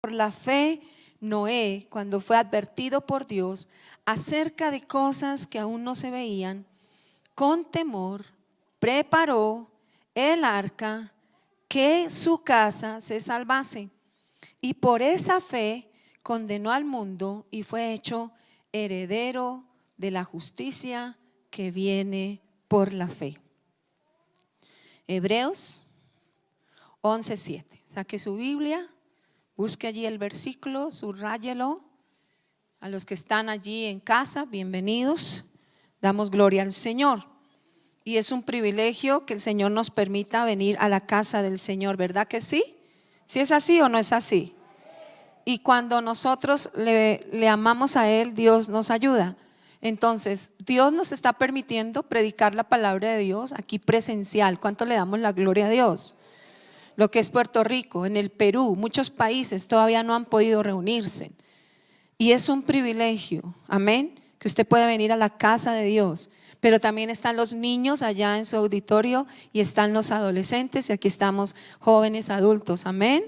Por la fe, Noé, cuando fue advertido por Dios acerca de cosas que aún no se veían, con temor preparó el arca que su casa se salvase. Y por esa fe condenó al mundo y fue hecho heredero de la justicia que viene por la fe. Hebreos 11:7. Saque su Biblia, busque allí el versículo, subráyelo. A los que están allí en casa, bienvenidos. Damos gloria al Señor. Y es un privilegio que el Señor nos permita venir a la casa del Señor, ¿verdad que sí? ¿Sí es así o no es así? Y cuando nosotros le amamos a Él, Dios nos ayuda. Entonces, Dios nos está permitiendo predicar la palabra de Dios aquí presencial. ¿Cuánto le damos la gloria a Dios? Lo que es Puerto Rico, en el Perú, muchos países todavía no han podido reunirse. Y es un privilegio, amén, que usted pueda venir a la casa de Dios. Pero también están los niños allá en su auditorio y están los adolescentes y aquí estamos jóvenes, adultos, amén,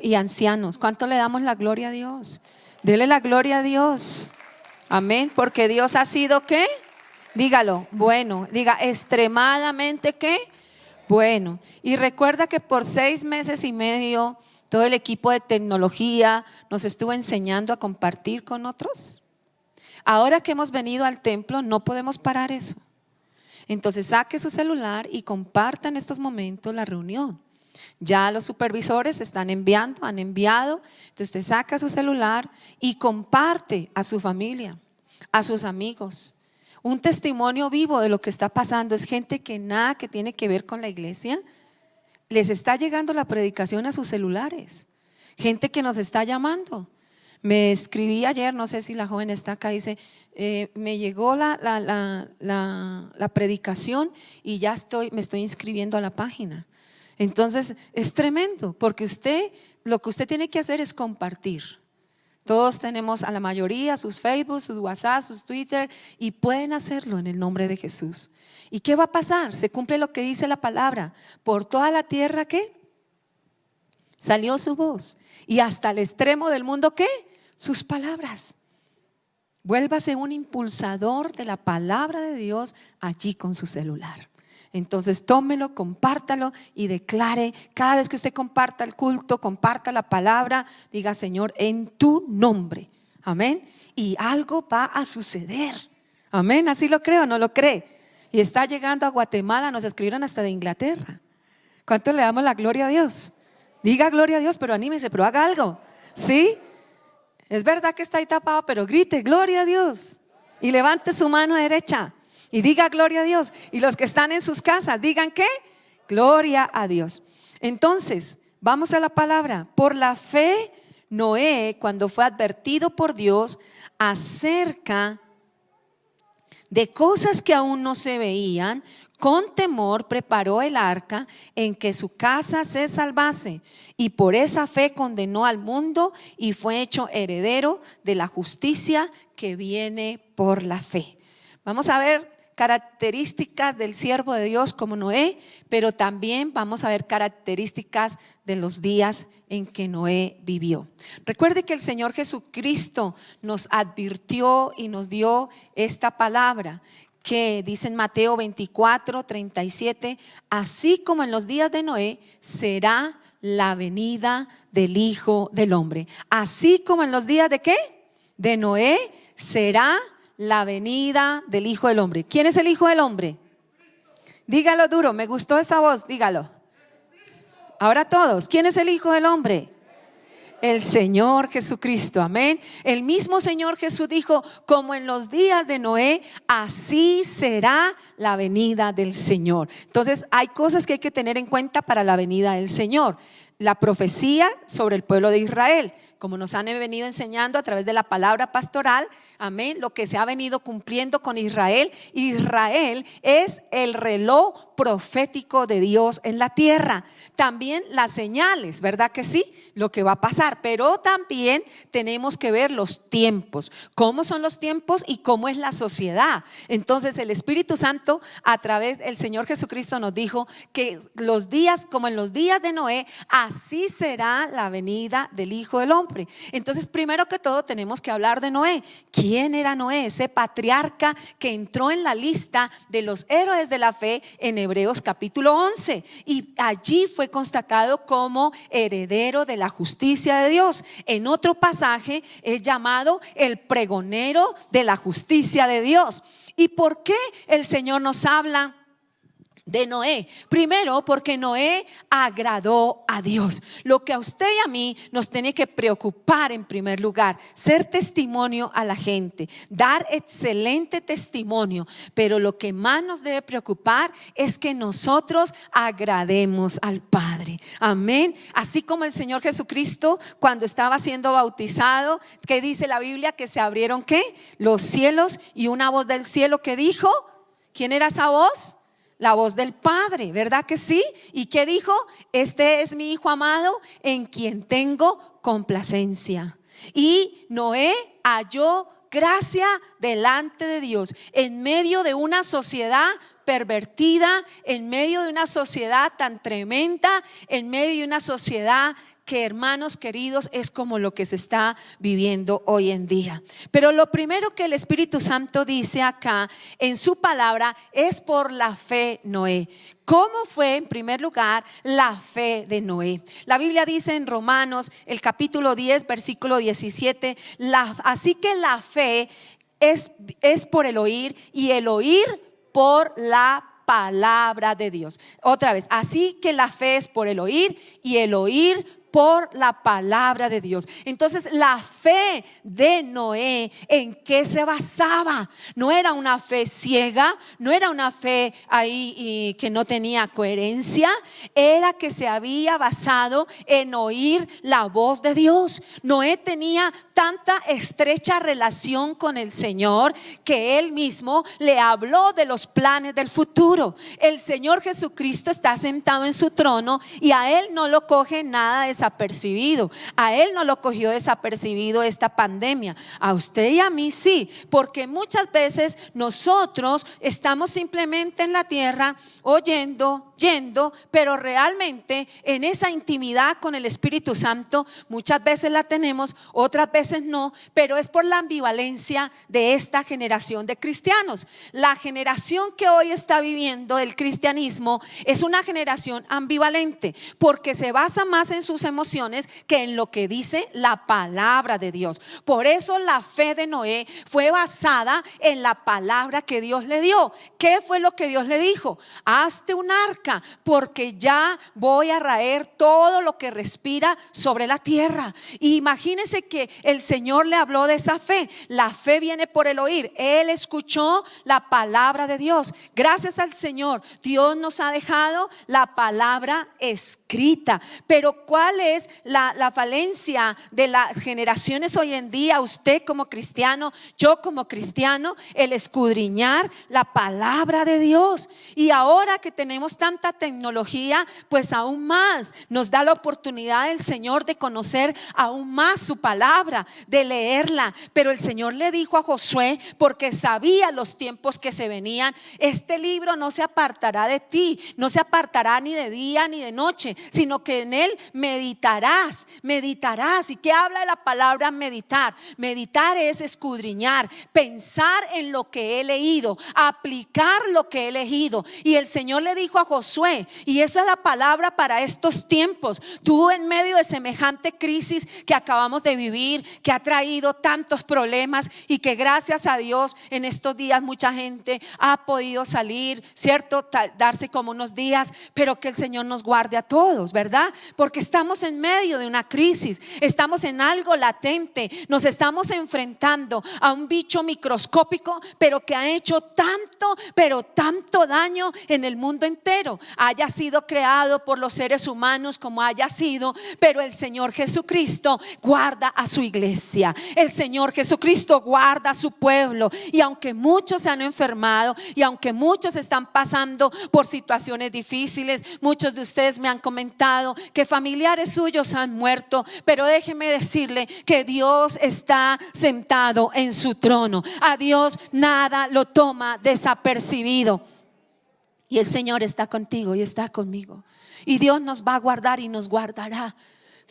y ancianos. ¿Cuánto le damos la gloria a Dios? Dele la gloria a Dios, amén, porque Dios ha sido ¿qué? Dígalo, bueno, diga extremadamente ¿qué? Bueno. Y recuerda que por 6 meses y medio todo el equipo de tecnología nos estuvo enseñando a compartir con otros. Ahora que hemos venido al templo no podemos parar eso. Entonces saque su celular y comparta en estos momentos la reunión. Ya los supervisores han enviado. Entonces usted saca su celular y comparte a su familia, a sus amigos. Un testimonio vivo de lo que está pasando. Es gente que nada que tiene que ver con la iglesia. Les está llegando la predicación a sus celulares. Gente que nos está llamando. Me escribí ayer, no sé si la joven está acá, dice, me llegó la predicación y ya me estoy inscribiendo a la página. Entonces es tremendo, porque lo que usted tiene que hacer es compartir. Todos tenemos, a la mayoría, sus Facebook, sus WhatsApp, sus Twitter, y pueden hacerlo en el nombre de Jesús. ¿Y qué va a pasar? Se cumple lo que dice la palabra. Por toda la tierra, ¿qué? Salió su voz. Y hasta el extremo del mundo, ¿qué? Sus palabras. Vuélvase un impulsador de la palabra de Dios allí con su celular. Entonces tómelo, compártalo y declare. Cada vez que usted comparta el culto, comparta la palabra, diga: Señor, en tu nombre, amén. Y algo va a suceder, amén. Así lo creo, ¿no lo cree? Y está llegando a Guatemala, nos escribieron hasta de Inglaterra. ¿Cuánto le damos la gloria a Dios? Diga gloria a Dios, pero anímese, pero haga algo, ¿sí? Es verdad que está ahí tapado, pero grite gloria a Dios y levante su mano derecha y diga gloria a Dios. Y los que están en sus casas digan ¿qué? Gloria a Dios. Entonces vamos a la palabra. Por la fe, Noé, cuando fue advertido por Dios acerca de cosas que aún no se veían, con temor preparó el arca en que su casa se salvase, y por esa fe condenó al mundo y fue hecho heredero de la justicia que viene por la fe. Vamos a ver características del siervo de Dios como Noé, pero también vamos a ver características de los días en que Noé vivió. Recuerde que el Señor Jesucristo nos advirtió y nos dio esta palabra que dice en Mateo 24:37: así como en los días de Noé será la venida del Hijo del Hombre. Así como en los días de ¿qué? De Noé será la venida del Hijo del Hombre. ¿Quién es el Hijo del Hombre? Dígalo duro, me gustó esa voz, dígalo. Ahora todos, ¿quién es el Hijo del Hombre? El Señor Jesucristo, amén. El mismo Señor Jesús dijo: como en los días de Noé, así será la venida del Señor. Entonces hay cosas que hay que tener en cuenta para la venida del Señor. La profecía sobre el pueblo de Israel, como nos han venido enseñando a través de la palabra pastoral, amén, lo que se ha venido cumpliendo con Israel. Israel es el reloj profético de Dios en la tierra. También las señales, ¿verdad que sí? Lo que va a pasar, pero también tenemos que ver los tiempos, cómo son los tiempos y cómo es la sociedad. Entonces el Espíritu Santo a través del Señor Jesucristo nos dijo que los días, como en los días de Noé, así será la venida del Hijo del Hombre. Entonces, primero que todo tenemos que hablar de Noé. ¿Quién era Noé? Ese patriarca que entró en la lista de los héroes de la fe en Hebreos capítulo 11, y allí fue constatado como heredero de la justicia de Dios. En otro pasaje es llamado el pregonero de la justicia de Dios. ¿Y por qué el Señor nos habla de Noé? Primero, porque Noé agradó a Dios. Lo que a usted y a mí nos tiene que preocupar en primer lugar, ser testimonio a la gente, dar excelente testimonio, pero lo que más nos debe preocupar es que nosotros agrademos al Padre. Amén. Así como el Señor Jesucristo, cuando estaba siendo bautizado, ¿qué dice la Biblia? Que se abrieron ¿qué? Los cielos, y una voz del cielo que dijo, ¿quién era esa voz? La voz del Padre, ¿verdad que sí? ¿Y qué dijo? Este es mi Hijo amado en quien tengo complacencia. Y Noé halló gracia delante de Dios en medio de una sociedad pervertida, en medio de una sociedad tan tremenda, en medio de una sociedad que, hermanos queridos, es como lo que se está viviendo hoy en día. Pero lo primero que el Espíritu Santo dice acá en su palabra es por la fe Noé. ¿Cómo fue en primer lugar la fe de Noé? La Biblia dice en Romanos el capítulo 10 versículo 17, así que la fe es por el oír, y el oír por la palabra de Dios. Otra vez, así que la fe es por el oír, y el oír por la palabra de Dios. Entonces, la fe de Noé, ¿en qué se basaba? No era una fe ciega, no era una fe ahí que no tenía coherencia, era que se había basado en oír la voz de Dios. Noé tenía tanta estrecha relación con el Señor que él mismo le habló de los planes del futuro. El Señor Jesucristo está sentado en su trono, y a él no lo coge nada desapercibido. A él no lo cogió desapercibido esta pandemia. A usted y a mí sí, porque muchas veces nosotros estamos simplemente en la tierra oyendo, yendo, pero realmente en esa intimidad con el Espíritu Santo muchas veces la tenemos, otras veces no, pero es por la ambivalencia de esta generación de cristianos. La generación que hoy está viviendo el cristianismo es una generación ambivalente, porque se basa más en sus emociones que en lo que dice la palabra de Dios. Por eso la fe de Noé fue basada en la palabra que Dios le dio. ¿Qué fue lo que Dios le dijo? Hazte un arca, porque ya voy a raer todo lo que respira sobre la tierra. Y imagínense que el Señor le habló de esa fe. La fe viene por el oír. Él escuchó la palabra de Dios. Gracias al Señor, Dios nos ha dejado la palabra escrita. Pero ¿cuál es la falencia de las generaciones hoy en día? Usted como cristiano, yo como cristiano, el escudriñar la palabra de Dios. Y ahora que tenemos tanta tecnología, pues aún más nos da la oportunidad el Señor de conocer aún más su palabra, de leerla. Pero el Señor le dijo a Josué, porque sabía los tiempos que se venían: este libro no se apartará de ti, no se apartará ni de día ni de noche, sino que en él meditarás. ¿Y qué habla de la palabra meditar? Meditar es escudriñar, pensar en lo que he leído, aplicar lo que he leído. Y el Señor le dijo a Josué, y esa es la palabra para estos tiempos: tú, en medio de semejante crisis que acabamos de vivir, que ha traído tantos problemas, y que gracias a Dios en estos días mucha gente ha podido salir, ¿cierto? Darse como unos días, pero que el Señor nos guarde a todos, ¿verdad? Porque estamos en medio de una crisis, estamos en algo latente, nos estamos enfrentando a un bicho microscópico, pero que ha hecho tanto, pero tanto daño en el mundo entero. Haya sido creado por los seres humanos como haya sido, pero el Señor Jesucristo guarda a su iglesia. El Señor Jesucristo guarda a su pueblo. Y aunque muchos se han enfermado, y aunque muchos están pasando por situaciones difíciles, muchos de ustedes me han comentado que familiares suyos han muerto, pero déjeme decirle que Dios está sentado en su trono. A Dios nada lo toma desapercibido. Y el Señor está contigo y está conmigo. y Dios nos va a guardar y nos guardará.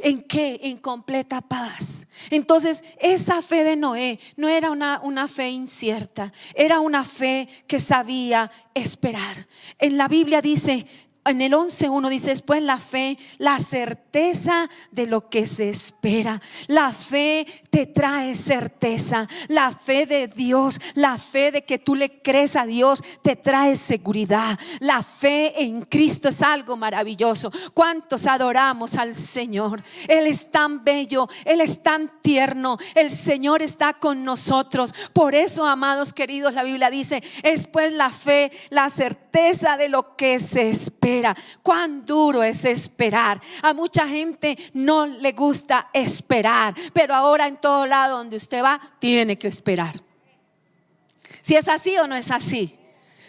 ¿En qué? En completa paz. Entonces esa fe de Noé no era una fe incierta, era una fe que sabía esperar. En la Biblia dice, en el 11:1 dice, después la fe, la certeza de lo que se espera. La fe te trae certeza. La fe de Dios, la fe de que tú le crees a Dios, te trae seguridad. La fe en Cristo es algo maravilloso. ¿Cuántos adoramos al Señor? Él es tan bello, Él es tan tierno. El Señor está con nosotros. Por eso, amados queridos, la Biblia dice, es pues la fe, la certeza de lo que se espera. Cuán duro es esperar. A mucha gente no le gusta esperar, pero ahora en todo lado donde usted va tiene que esperar. Si es así o no es así.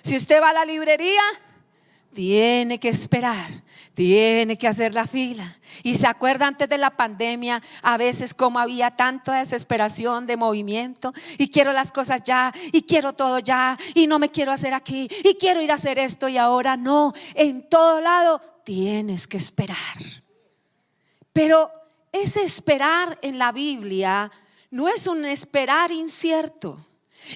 Si usted va a la librería, tiene que esperar, tiene que hacer la fila. Y se acuerda antes de la pandemia, a veces como había tanta desesperación de movimiento, y quiero las cosas ya, y quiero todo ya, y no me quiero hacer aquí, y quiero ir a hacer esto, y ahora no. En todo lado tienes que esperar. Pero ese esperar en la Biblia no es un esperar incierto.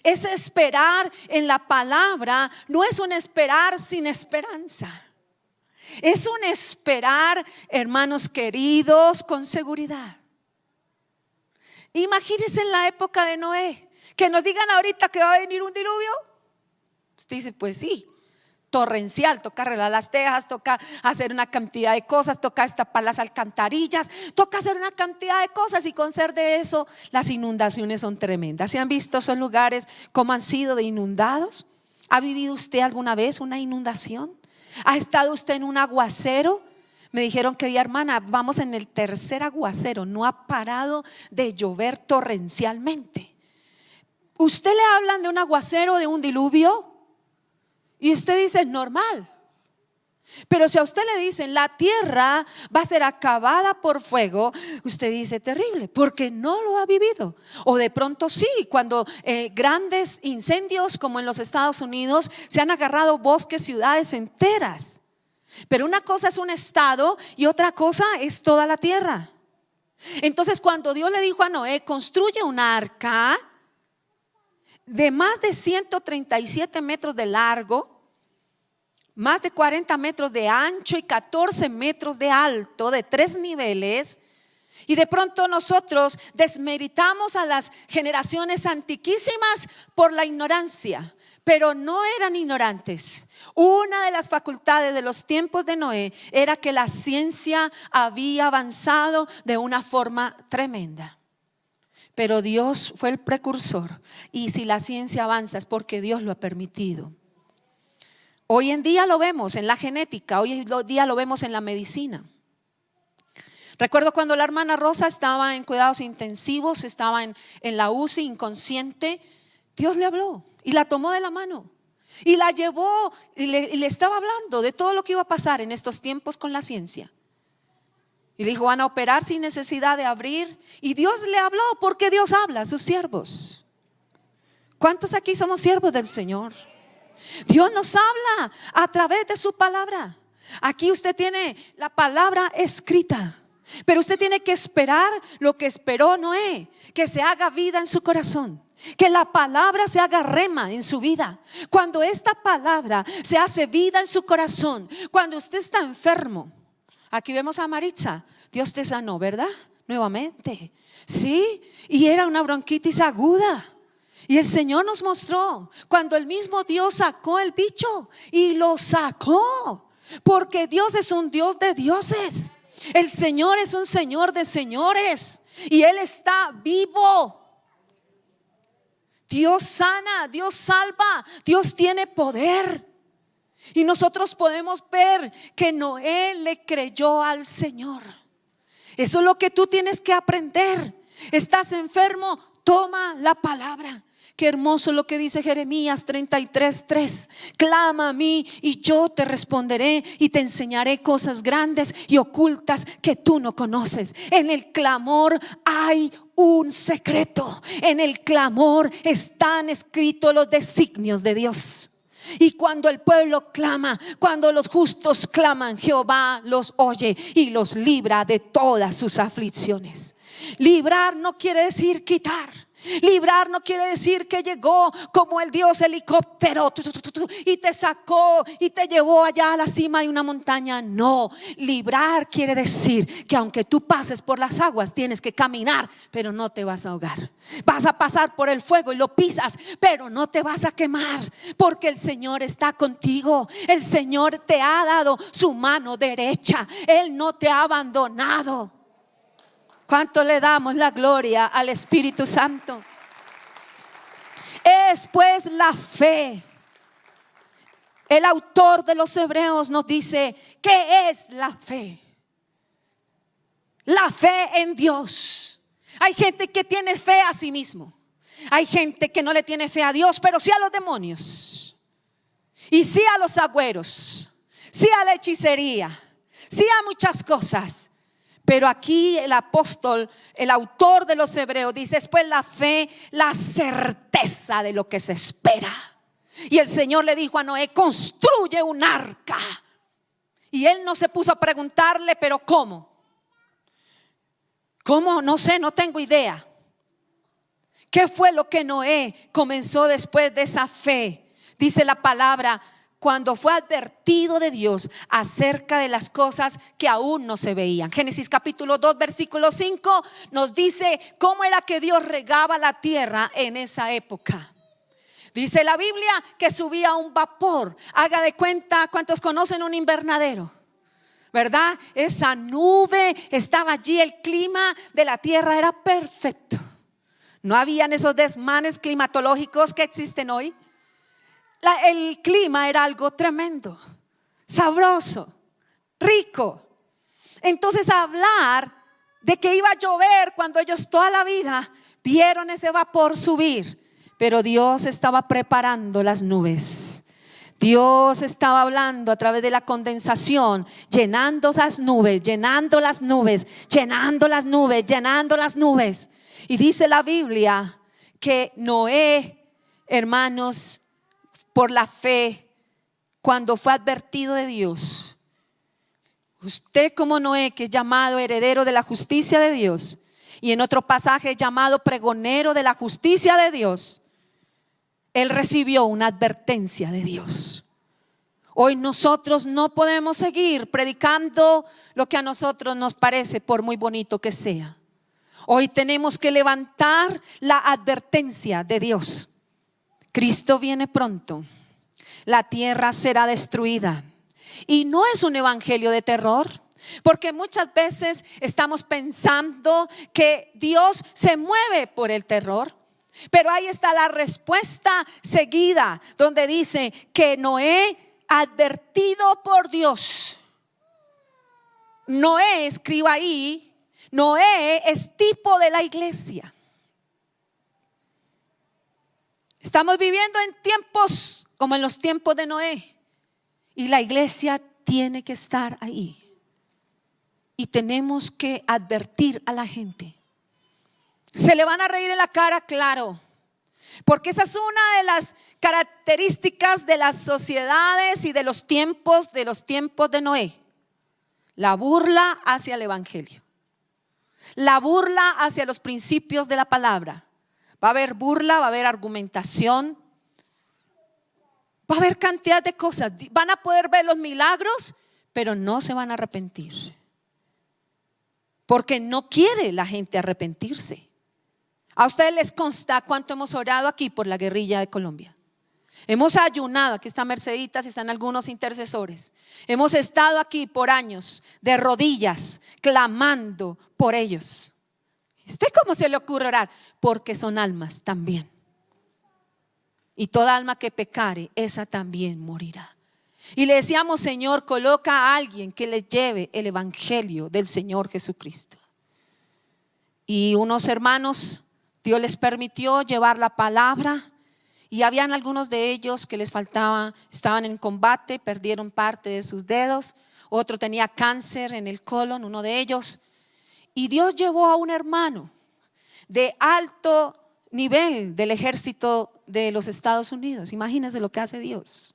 Ese esperar en la palabra no es un esperar sin esperanza. Es un esperar, hermanos queridos, con seguridad. Imagínense en la época de Noé, que nos digan ahorita que va a venir un diluvio. Usted dice, pues sí, torrencial, toca arreglar las tejas, toca hacer una cantidad de cosas, toca destapar las alcantarillas, toca hacer una cantidad de cosas, y con ser de eso las inundaciones son tremendas. ¿Se han visto esos lugares cómo han sido de inundados? ¿Ha vivido usted alguna vez una inundación? ¿Ha estado usted en un aguacero? Me dijeron que día, hermana, vamos en el tercer aguacero, no ha parado de llover torrencialmente. ¿Usted le hablan de un aguacero, de un diluvio? Y usted dice, es normal. Pero si a usted le dicen, la tierra va a ser acabada por fuego, usted dice, terrible, porque no lo ha vivido. O de pronto sí, cuando grandes incendios como en los Estados Unidos, se han agarrado bosques, ciudades enteras. Pero una cosa es un estado y otra cosa es toda la tierra. Entonces cuando Dios le dijo a Noé, construye una arca de más de 137 metros de largo, más de 40 metros de ancho y 14 metros de alto, de 3 niveles. Y de pronto nosotros desmeritamos a las generaciones antiquísimas por la ignorancia, pero no eran ignorantes. Una de las facultades de los tiempos de Noé era que la ciencia había avanzado de una forma tremenda. Pero Dios fue el precursor, y si la ciencia avanza es porque Dios lo ha permitido. Hoy en día lo vemos en la genética, hoy en día lo vemos en la medicina. Recuerdo cuando la hermana Rosa estaba en cuidados intensivos, estaba en la UCI inconsciente, Dios le habló y la tomó de la mano y la llevó y le estaba hablando de todo lo que iba a pasar en estos tiempos con la ciencia. Y le dijo, van a operar sin necesidad de abrir. Y Dios le habló, porque Dios habla a sus siervos. ¿Cuántos aquí somos siervos del Señor? Dios nos habla a través de su palabra. Aquí usted tiene la palabra escrita, pero usted tiene que esperar lo que esperó Noé, que se haga vida en su corazón, que la palabra se haga rema en su vida. Cuando esta palabra se hace vida en su corazón, cuando usted está enfermo, aquí vemos a Maritza, Dios te sanó, ¿verdad? Nuevamente, sí, y era una bronquitis aguda. Y el Señor nos mostró cuando el mismo Dios sacó el bicho y lo sacó, porque Dios es un Dios de dioses. El Señor es un Señor de señores y Él está vivo. Dios sana, Dios salva, Dios tiene poder. Y nosotros podemos ver que Noé le creyó al Señor. Eso es lo que tú tienes que aprender. Estás enfermo, toma la palabra. Qué hermoso lo que dice Jeremías 33:3. Clama a mí y yo te responderé y te enseñaré cosas grandes y ocultas que tú no conoces. En el clamor hay un secreto. En el clamor están escritos los designios de Dios. Y cuando el pueblo clama, cuando los justos claman, Jehová los oye y los libra de todas sus aflicciones. Librar no quiere decir quitar. Librar no quiere decir que llegó como el Dios helicóptero y te sacó y te llevó allá a la cima de una montaña. No, librar quiere decir que aunque tú pases por las aguas, tienes que caminar, pero no te vas a ahogar. Vas a pasar por el fuego y lo pisas, pero no te vas a quemar, porque el Señor está contigo. El Señor te ha dado su mano derecha. Él no te ha abandonado. ¿Cuánto le damos la gloria al Espíritu Santo? Es pues la fe. El autor de los Hebreos nos dice: ¿qué es la fe? La fe en Dios. Hay gente que tiene fe a sí mismo. Hay gente que no le tiene fe a Dios, pero sí a los demonios. Y sí a los agüeros. Sí a la hechicería. Sí a muchas cosas. Pero aquí el apóstol, el autor de los Hebreos, dice: es pues la fe, la certeza de lo que se espera. Y el Señor le dijo a Noé: construye un arca. Y él no se puso a preguntarle: pero ¿cómo? ¿Cómo? No sé, no tengo idea. ¿Qué fue lo que Noé comenzó después de esa fe? Dice la palabra: cuando fue advertido de Dios acerca de las cosas que aún no se veían. Génesis capítulo 2 versículo 5 nos dice cómo era que Dios regaba la tierra en esa época. Dice la Biblia que subía un vapor. Haga de cuenta, ¿cuántos conocen un invernadero? ¿Verdad? Esa nube estaba allí, el clima de la tierra era perfecto. No habían esos desmanes climatológicos que existen hoy. El clima era algo tremendo, sabroso, rico. Entonces, hablar de que iba a llover cuando ellos toda la vida vieron ese vapor subir, pero Dios estaba preparando las nubes. Dios estaba hablando a través de la condensación, llenando las nubes, llenando las nubes, llenando las nubes, llenando las nubes. Y dice la Biblia que Noé, hermanos, por la fe, cuando fue advertido de Dios, usted como Noé, que es llamado heredero de la justicia de Dios, y en otro pasaje llamado pregonero de la justicia de Dios, él recibió una advertencia de Dios. Hoy nosotros no podemos seguir predicando lo que a nosotros nos parece, por muy bonito que sea. Hoy tenemos que levantar la advertencia de Dios. Cristo viene pronto, la tierra será destruida. Y no es un evangelio de terror, porque muchas veces estamos pensando que Dios se mueve por el terror. Pero ahí está la respuesta seguida, donde dice que Noé, advertido por Dios. Noé, escriba ahí, Noé es tipo de la iglesia. Estamos viviendo en tiempos como en los tiempos de Noé, y la iglesia tiene que estar ahí. Y tenemos que advertir a la gente. ¿Se le van a reír en la cara? Claro, porque esa es una de las características de las sociedades y de los tiempos de Noé. La burla hacia el evangelio, la burla hacia los principios de la palabra. Va a haber burla, va a haber argumentación, va a haber cantidad de cosas. Van a poder ver los milagros, pero no se van a arrepentir, porque no quiere la gente arrepentirse. A ustedes les consta cuánto hemos orado aquí por la guerrilla de Colombia. Hemos ayunado, aquí están Merceditas y están algunos intercesores. Hemos estado aquí por años de rodillas clamando por ellos. ¿Usted cómo se le ocurre orar? Porque son almas también. Y toda alma que pecare, esa también morirá. Y le decíamos: Señor, coloca a alguien que les lleve el evangelio del Señor Jesucristo. Y unos hermanos, Dios les permitió llevar la palabra, y habían algunos de ellos que les faltaba, estaban en combate, perdieron parte de sus dedos. Otro tenía cáncer en el colon, uno de ellos. Y Dios llevó a un hermano de alto nivel del ejército de los Estados Unidos. Imagínense lo que hace Dios.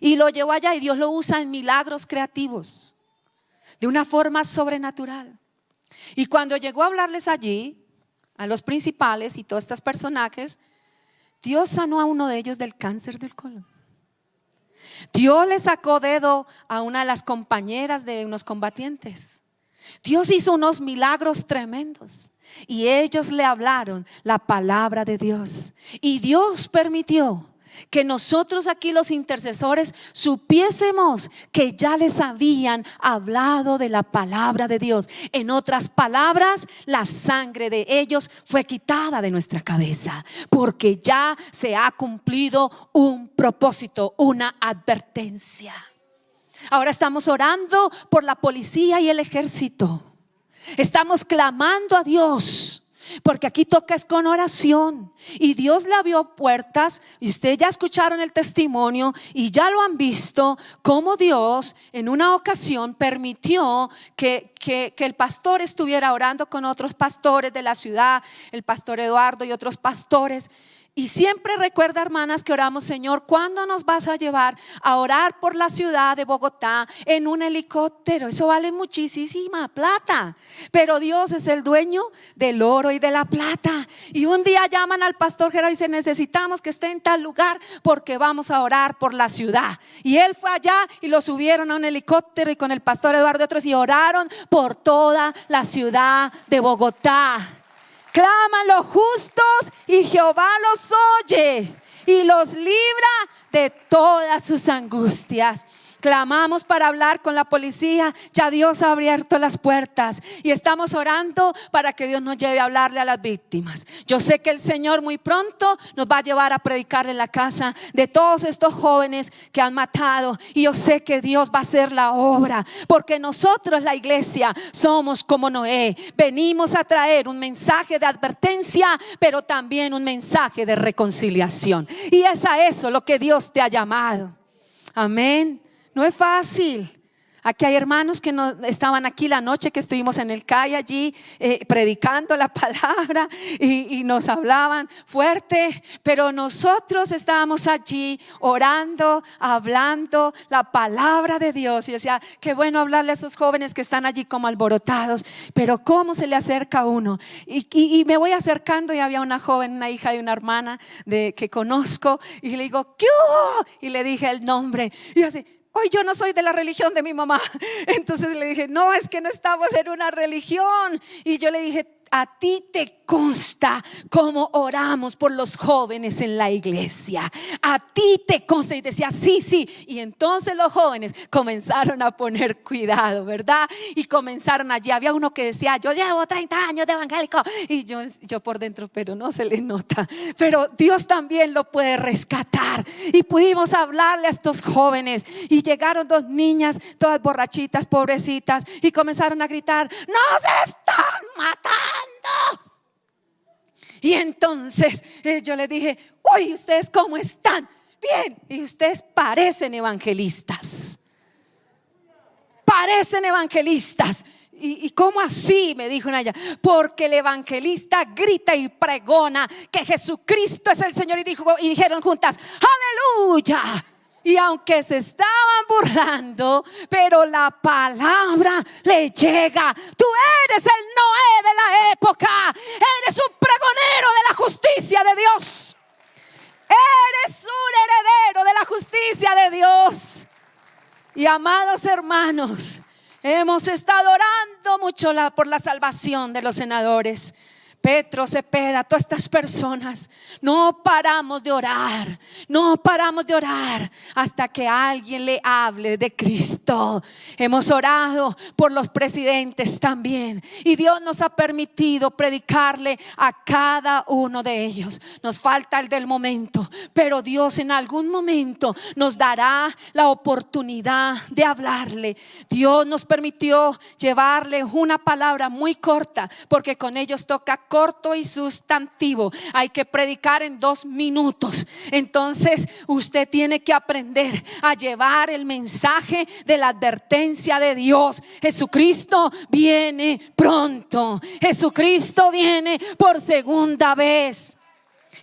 Y lo llevó allá y Dios lo usa en milagros creativos, de una forma sobrenatural. Y cuando llegó a hablarles allí, a los principales y todos estos personajes, Dios sanó a uno de ellos del cáncer del colon. Dios le sacó dedo a una de las compañeras de unos combatientes. Dios hizo unos milagros tremendos y ellos le hablaron la palabra de Dios. Y Dios permitió que nosotros aquí los intercesores supiésemos que ya les habían hablado de la palabra de Dios. En otras palabras, la sangre de ellos fue quitada de nuestra cabeza, porque ya se ha cumplido un propósito, una advertencia. Ahora estamos orando por la policía y el ejército. Estamos clamando a Dios, porque aquí toca es con oración. Y Dios le abrió puertas. Y ustedes ya escucharon el testimonio y ya lo han visto, cómo Dios en una ocasión permitió que el pastor estuviera orando con otros pastores de la ciudad, el pastor Eduardo y otros pastores. Y siempre recuerda, hermanas, que oramos: Señor, ¿cuándo nos vas a llevar a orar por la ciudad de Bogotá en un helicóptero? Eso vale muchísima plata, pero Dios es el dueño del oro y de la plata. Y un día llaman al pastor Gerardo y dicen: necesitamos que esté en tal lugar porque vamos a orar por la ciudad. Y él fue allá y lo subieron a un helicóptero y con el pastor Eduardo y otros, y oraron por toda la ciudad de Bogotá. Claman los justos y Jehová los oye y los libra de todas sus angustias. Clamamos para hablar con la policía, ya Dios ha abierto las puertas y estamos orando para que Dios nos lleve a hablarle a las víctimas. Yo sé que el Señor muy pronto nos va a llevar a predicar en la casa de todos estos jóvenes que han matado, y yo sé que Dios va a hacer la obra, porque nosotros, la iglesia, somos como Noé. Venimos a traer un mensaje de advertencia, pero también un mensaje de reconciliación, y es a eso lo que Dios te ha llamado. Amén. No es fácil. Aquí hay hermanos que no estaban aquí la noche que estuvimos en el CAI allí predicando la palabra y nos hablaban fuerte, pero nosotros estábamos allí orando, hablando la palabra de Dios. Y decía: qué bueno hablarle a esos jóvenes que están allí como alborotados, pero cómo se le acerca a uno. Y me voy acercando y había una joven, una hija de una hermana que conozco, y le digo: ¿qué hubo? Y le dije el nombre y así: hoy yo no soy de la religión de mi mamá. Entonces le dije: no, es que no estamos en una religión. Y yo le dije: a ti te consta cómo oramos por los jóvenes en la iglesia. A ti te consta. Y decía: sí, sí. Y entonces los jóvenes comenzaron a poner cuidado, ¿verdad? Y comenzaron allí. Había uno que decía: yo llevo 30 años de evangélico. Y yo por dentro: pero no se le nota. Pero Dios también lo puede rescatar. Y pudimos hablarle a estos jóvenes. Y llegaron dos niñas, todas borrachitas, pobrecitas, y comenzaron a gritar: ¡nos están matando! Y entonces yo les dije: uy, ¿ustedes cómo están? Bien. Y ustedes parecen evangelistas. Parecen evangelistas. ¿Y cómo así? Me dijo una ella: porque el evangelista grita y pregona que Jesucristo es el Señor. Y dijeron juntas: aleluya. Y aunque se estaban burlando, pero la palabra le llega. Tú eres el Noé de la época. Eres un pregonero de la justicia de Dios. Eres un heredero de la justicia de Dios. Y amados hermanos, hemos estado orando mucho por la salvación de los senadores. Petro, Cepeda, todas estas personas, no paramos de orar, no paramos de orar hasta que alguien le hable de Cristo. Hemos orado por los presidentes también, y Dios nos ha permitido predicarle a cada uno de ellos. Nos falta el del momento, pero Dios en algún momento nos dará la oportunidad de hablarle. Dios nos permitió llevarle una palabra muy corta, porque con ellos toca corto y sustantivo. Hay que predicar en 2 minutos. Entonces usted tiene que aprender a llevar el mensaje de la advertencia de Dios. Jesucristo viene pronto. Jesucristo viene por segunda vez.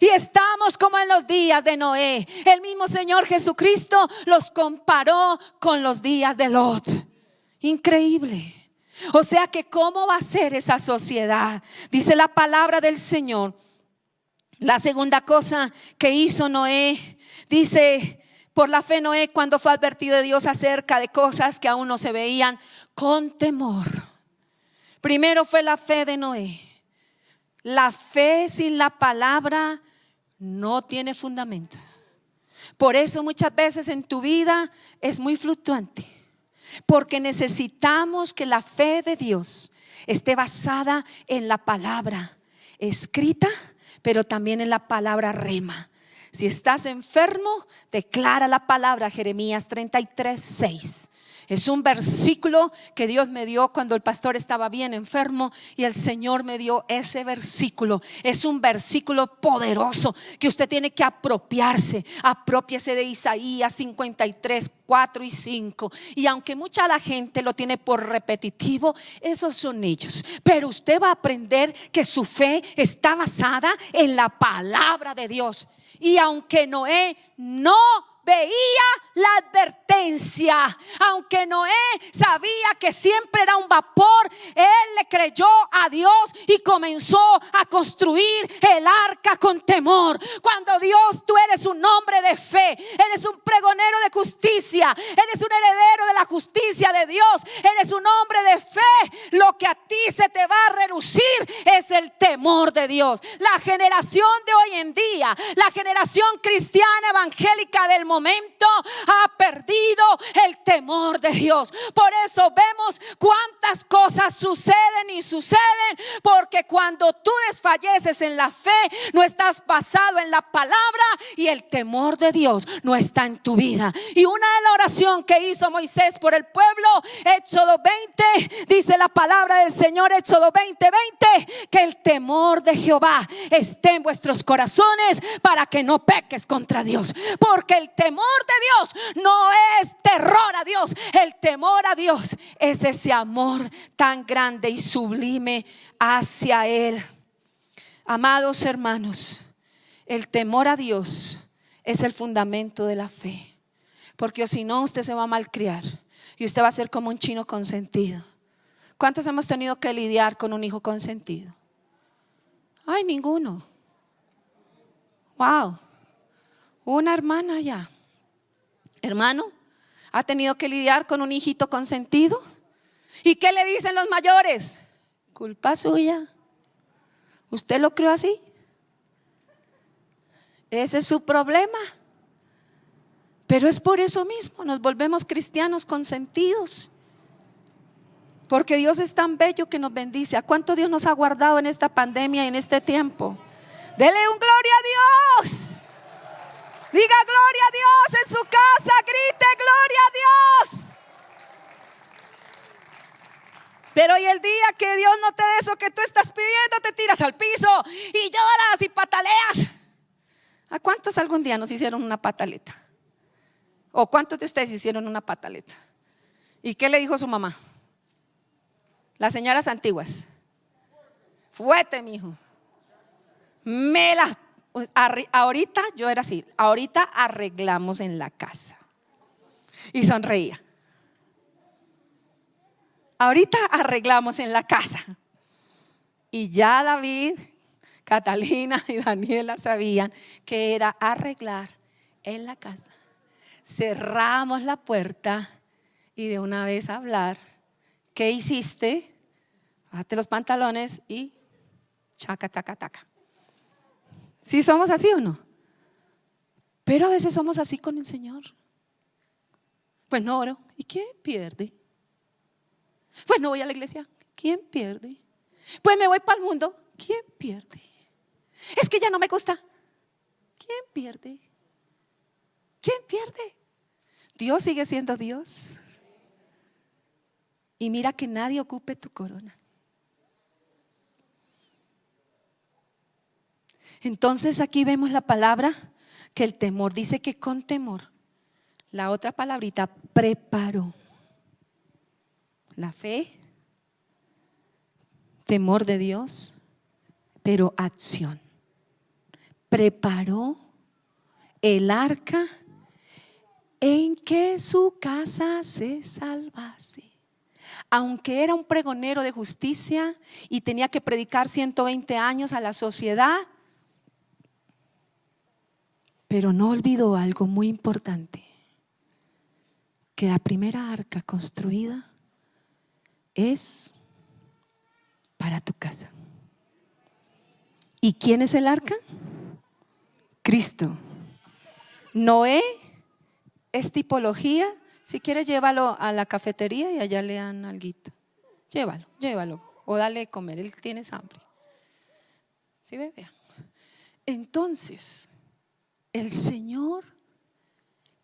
Y estamos como en los días de Noé. El mismo Señor Jesucristo los comparó con los días de Lot. Increíble. O sea que ¿cómo va a ser esa sociedad? Dice la palabra del Señor. La segunda cosa que hizo Noé, dice: por la fe Noé, cuando fue advertido de Dios acerca de cosas que aún no se veían, con temor. Primero fue la fe de Noé. La fe sin la palabra no tiene fundamento. Por eso muchas veces en tu vida es muy fluctuante, porque necesitamos que la fe de Dios esté basada en la palabra escrita, pero también en la palabra rema. Si estás enfermo, declara la palabra. Jeremías 33:6. Es un versículo que Dios me dio cuando el pastor estaba bien enfermo, y el Señor me dio ese versículo. Es un versículo poderoso que usted tiene que apropiarse. Apropiese de Isaías 53:4 y 5. Y aunque mucha la gente lo tiene por repetitivo, esos son ellos. Pero usted va a aprender que su fe está basada en la palabra de Dios. Y aunque Noé no veía la advertencia, aunque Noé sabía que siempre era un vapor, él le creyó a Dios y comenzó a construir el arca con temor. Cuando Dios, tú eres un hombre de fe, eres un pregonero de justicia, eres un heredero de la justicia de Dios, eres un hombre de fe, lo que a ti se te va a relucir es el temor de Dios. La generación de hoy en día, la generación cristiana evangélica del momento, ha perdido el temor de Dios. Por eso vemos cuántas cosas suceden y suceden, porque cuando tú desfalleces en la fe, no estás basado en la palabra, y el temor de Dios no está en tu vida. Y una de la oración que hizo Moisés por el pueblo, Éxodo 20, dice la palabra del Señor, Éxodo 20:20, que el temor de Jehová esté en vuestros corazones para que no peques contra Dios. Porque el temor de Dios no es terror a Dios. El temor a Dios es ese amor tan grande y sublime hacia Él. Amados hermanos, el temor a Dios es el fundamento de la fe. Porque si no, usted se va a malcriar y usted va a ser como un chino consentido. ¿Cuántos hemos tenido que lidiar con un hijo consentido? Ay, ninguno. Wow. Una hermana ya. Hermano, ¿ha tenido que lidiar con un hijito consentido? ¿Y qué le dicen los mayores? Culpa suya. ¿Usted lo creó así? Ese es su problema. Pero es por eso mismo nos volvemos cristianos consentidos, porque Dios es tan bello que nos bendice. ¿A cuánto Dios nos ha guardado en esta pandemia y en este tiempo? Dele un gloria a Dios. Diga gloria a Dios en su casa, grite gloria a Dios. Pero hoy el día que Dios no te dé eso que tú estás pidiendo, te tiras al piso y lloras y pataleas. ¿A cuántos algún día nos hicieron una pataleta? ¿O cuántos de ustedes hicieron una pataleta? ¿Y qué le dijo su mamá? Las señoras antiguas: fuete, mijo. Ahorita yo era así. Ahorita arreglamos en la casa. Y sonreía. Ahorita arreglamos en la casa. Y ya David, Catalina y Daniela sabían que era arreglar en la casa. Cerramos la puerta y de una vez hablar. ¿Qué hiciste? Bájate los pantalones y chaca, taca, taca. ¿Sí somos así o no? Pero a veces somos así con el Señor. Pues no oro. ¿Y quién pierde? Pues no voy a la iglesia. ¿Quién pierde? Pues me voy para el mundo. ¿Quién pierde? Es que ya no me gusta. ¿Quién pierde? ¿Quién pierde? Dios sigue siendo Dios. Y mira que nadie ocupe tu corona. Entonces aquí vemos la palabra que el temor, dice que con temor, la otra palabrita, preparó. La fe, temor de Dios, pero acción. preparó el arca en que su casa se salvase. Aunque era un pregonero de justicia y tenía que predicar 120 años a la sociedad, pero no olvidó algo muy importante, que la primera arca construida es para tu casa. ¿Y quién es el arca? Cristo. Noé es tipología. Si quieres, llévalo a la cafetería y allá le dan alguito. Llévalo. O dale de comer, él tiene hambre. ¿Sí ve? Vea. Entonces, el Señor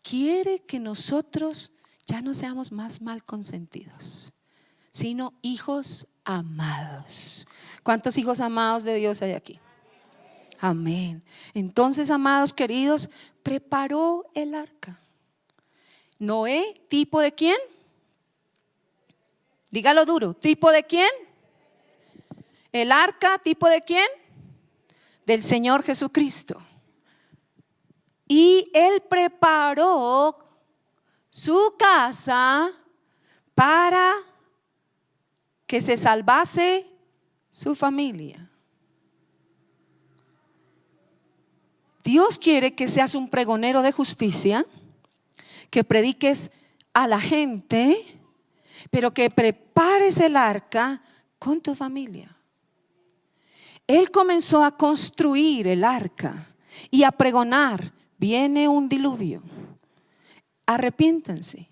quiere que nosotros ya no seamos más mal consentidos, sino hijos amados. ¿Cuántos hijos amados de Dios hay aquí? Amén. Entonces, amados queridos, preparó el arca. Noé, ¿tipo de quién? Dígalo duro, ¿tipo de quién? El arca, ¿tipo de quién? Del Señor Jesucristo. Y él preparó su casa para que se salvase su familia. Dios quiere que seas un pregonero de justicia, que prediques a la gente, pero que prepares el arca con tu familia. Él comenzó a construir el arca y a pregonar: viene un diluvio, arrepiéntanse.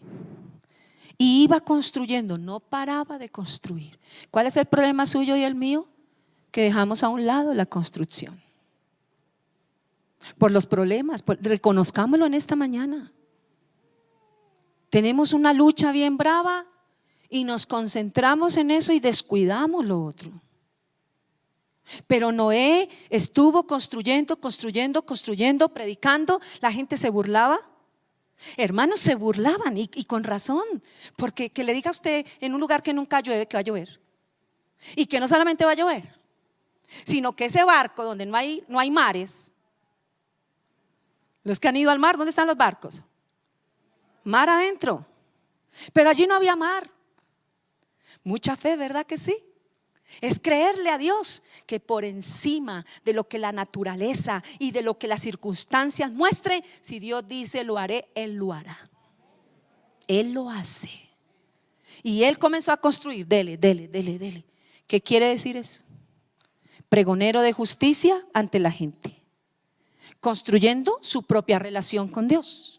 Y iba construyendo, no paraba de construir. ¿Cuál es el problema suyo y el mío? Que dejamos a un lado la construcción. Por los problemas, reconozcámoslo en esta mañana. Tenemos una lucha bien brava y nos concentramos en eso y descuidamos lo otro. Pero Noé estuvo construyendo, predicando. La gente se burlaba. Hermanos, se burlaban y con razón. Porque que le diga a usted en un lugar que nunca llueve que va a llover. Y que no solamente va a llover, sino que ese barco donde no hay mares. Los que han ido al mar, ¿dónde están los barcos? Mar adentro. Pero allí no había mar. Mucha fe, ¿verdad que sí? Es creerle a Dios que por encima de lo que la naturaleza y de lo que las circunstancias muestre, si Dios dice lo haré, Él lo hará. Él lo hace. Y Él comenzó a construir, dele. ¿Qué quiere decir eso? Pregonero de justicia ante la gente, construyendo su propia relación con Dios.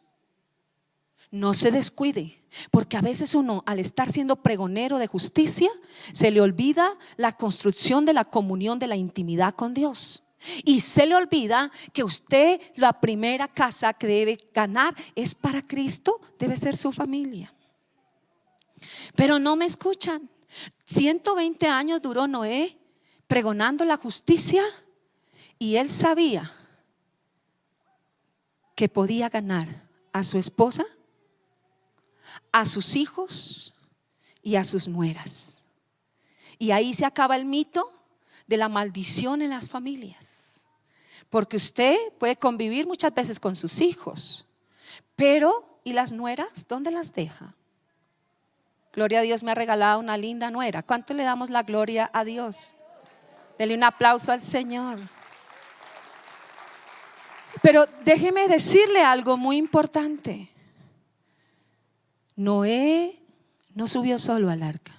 No se descuide, porque a veces uno, al estar siendo pregonero de justicia, se le olvida la construcción de la comunión, de la intimidad con Dios. Y se le olvida que usted, la primera casa que debe ganar es para Cristo, debe ser su familia. Pero no me escuchan. 120 años duró Noé pregonando la justicia y él sabía que podía ganar a su esposa, a sus hijos y a sus nueras. Y ahí se acaba el mito de la maldición en las familias, porque usted puede convivir muchas veces con sus hijos, pero ¿y las nueras? ¿Dónde las deja? Gloria a Dios, me ha regalado una linda nuera. ¿Cuánto le damos la gloria a Dios? Dele un aplauso al Señor. Pero déjeme decirle algo muy importante. Noé no subió solo al arca.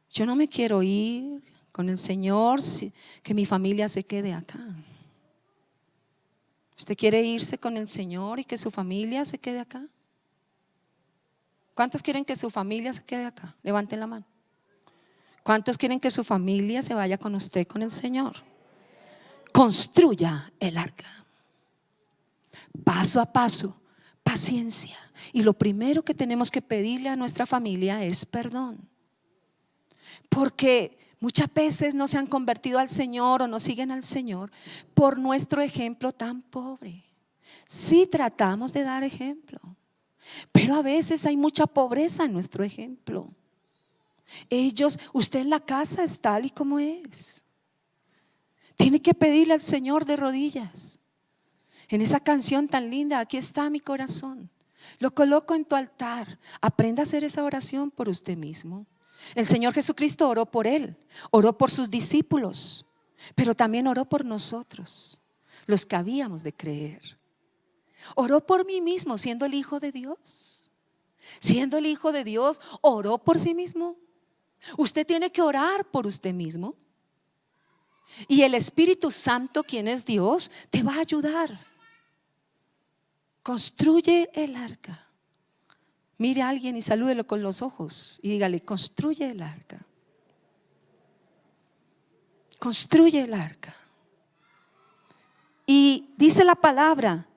Yo no me quiero ir con el Señor, que mi familia se quede acá. ¿Usted quiere irse con el Señor y que su familia se quede acá? ¿Cuántos quieren que su familia se quede acá? Levanten la mano. ¿Cuántos quieren que su familia se vaya con usted, con el Señor? Construya el arca. Paso a paso, paciencia. Y lo primero que tenemos que pedirle a nuestra familia es perdón. Porque muchas veces no se han convertido al Señor o no siguen al Señor por nuestro ejemplo tan pobre. Sí tratamos de dar ejemplo, pero a veces hay mucha pobreza en nuestro ejemplo. Usted en la casa es tal y como es. Tiene que pedirle al Señor de rodillas. En esa canción tan linda, aquí está mi corazón, lo coloco en tu altar. Aprenda a hacer esa oración por usted mismo. El Señor Jesucristo oró por él, oró por sus discípulos, pero también oró por nosotros, los que habíamos de creer. Oró por mí mismo, siendo el Hijo de Dios. Siendo el Hijo de Dios, oró por sí mismo. Usted tiene que orar por usted mismo. Y el Espíritu Santo, quien es Dios, te va a ayudar. Construye el arca. Mire a alguien y salúdelo con los ojos y dígale: construye el arca. Construye el arca. Y dice la palabra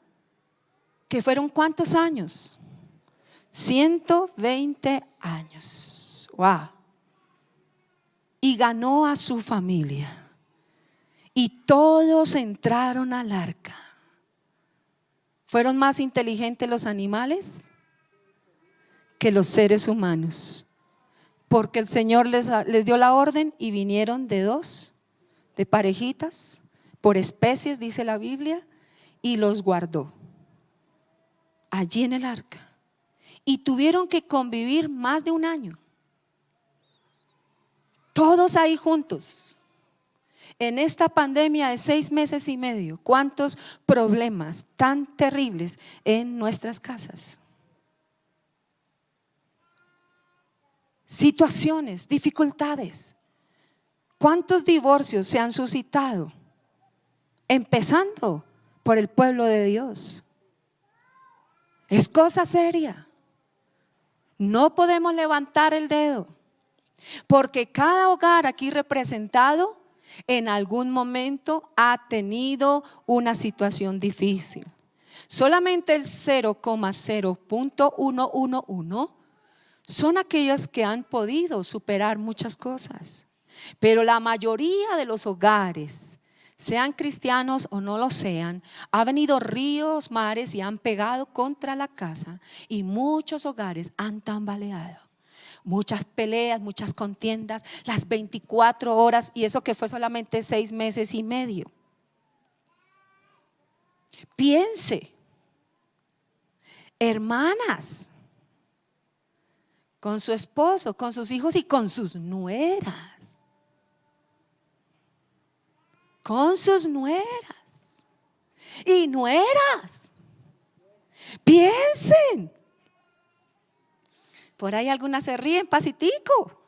que fueron ¿cuántos años? 120 años. Wow. Y ganó a su familia. Y todos entraron al arca. ¿Fueron más inteligentes los animales que los seres humanos? Porque el Señor les dio la orden y vinieron de dos, de parejitas, por especies, dice la Biblia, y los guardó allí en el arca. Y tuvieron que convivir más de un año, todos ahí juntos. En esta pandemia de 6 meses y medio, ¿cuántos problemas tan terribles en nuestras casas? Situaciones, dificultades. ¿Cuántos divorcios se han suscitado? Empezando por el pueblo de Dios. Es cosa seria. No podemos levantar el dedo, porque cada hogar aquí representado en algún momento ha tenido una situación difícil. Solamente el 0,0.111 son aquellos que han podido superar muchas cosas. Pero la mayoría de los hogares, sean cristianos o no lo sean, ha venido ríos, mares y han pegado contra la casa, y muchos hogares han tambaleado. Muchas peleas, muchas contiendas, las 24 horas, y eso que fue solamente 6 meses y medio. Piense, hermanas, con su esposo, con sus hijos y con sus nueras. Con sus nueras y nueras. Piensen. Por ahí algunas se ríen pasitico,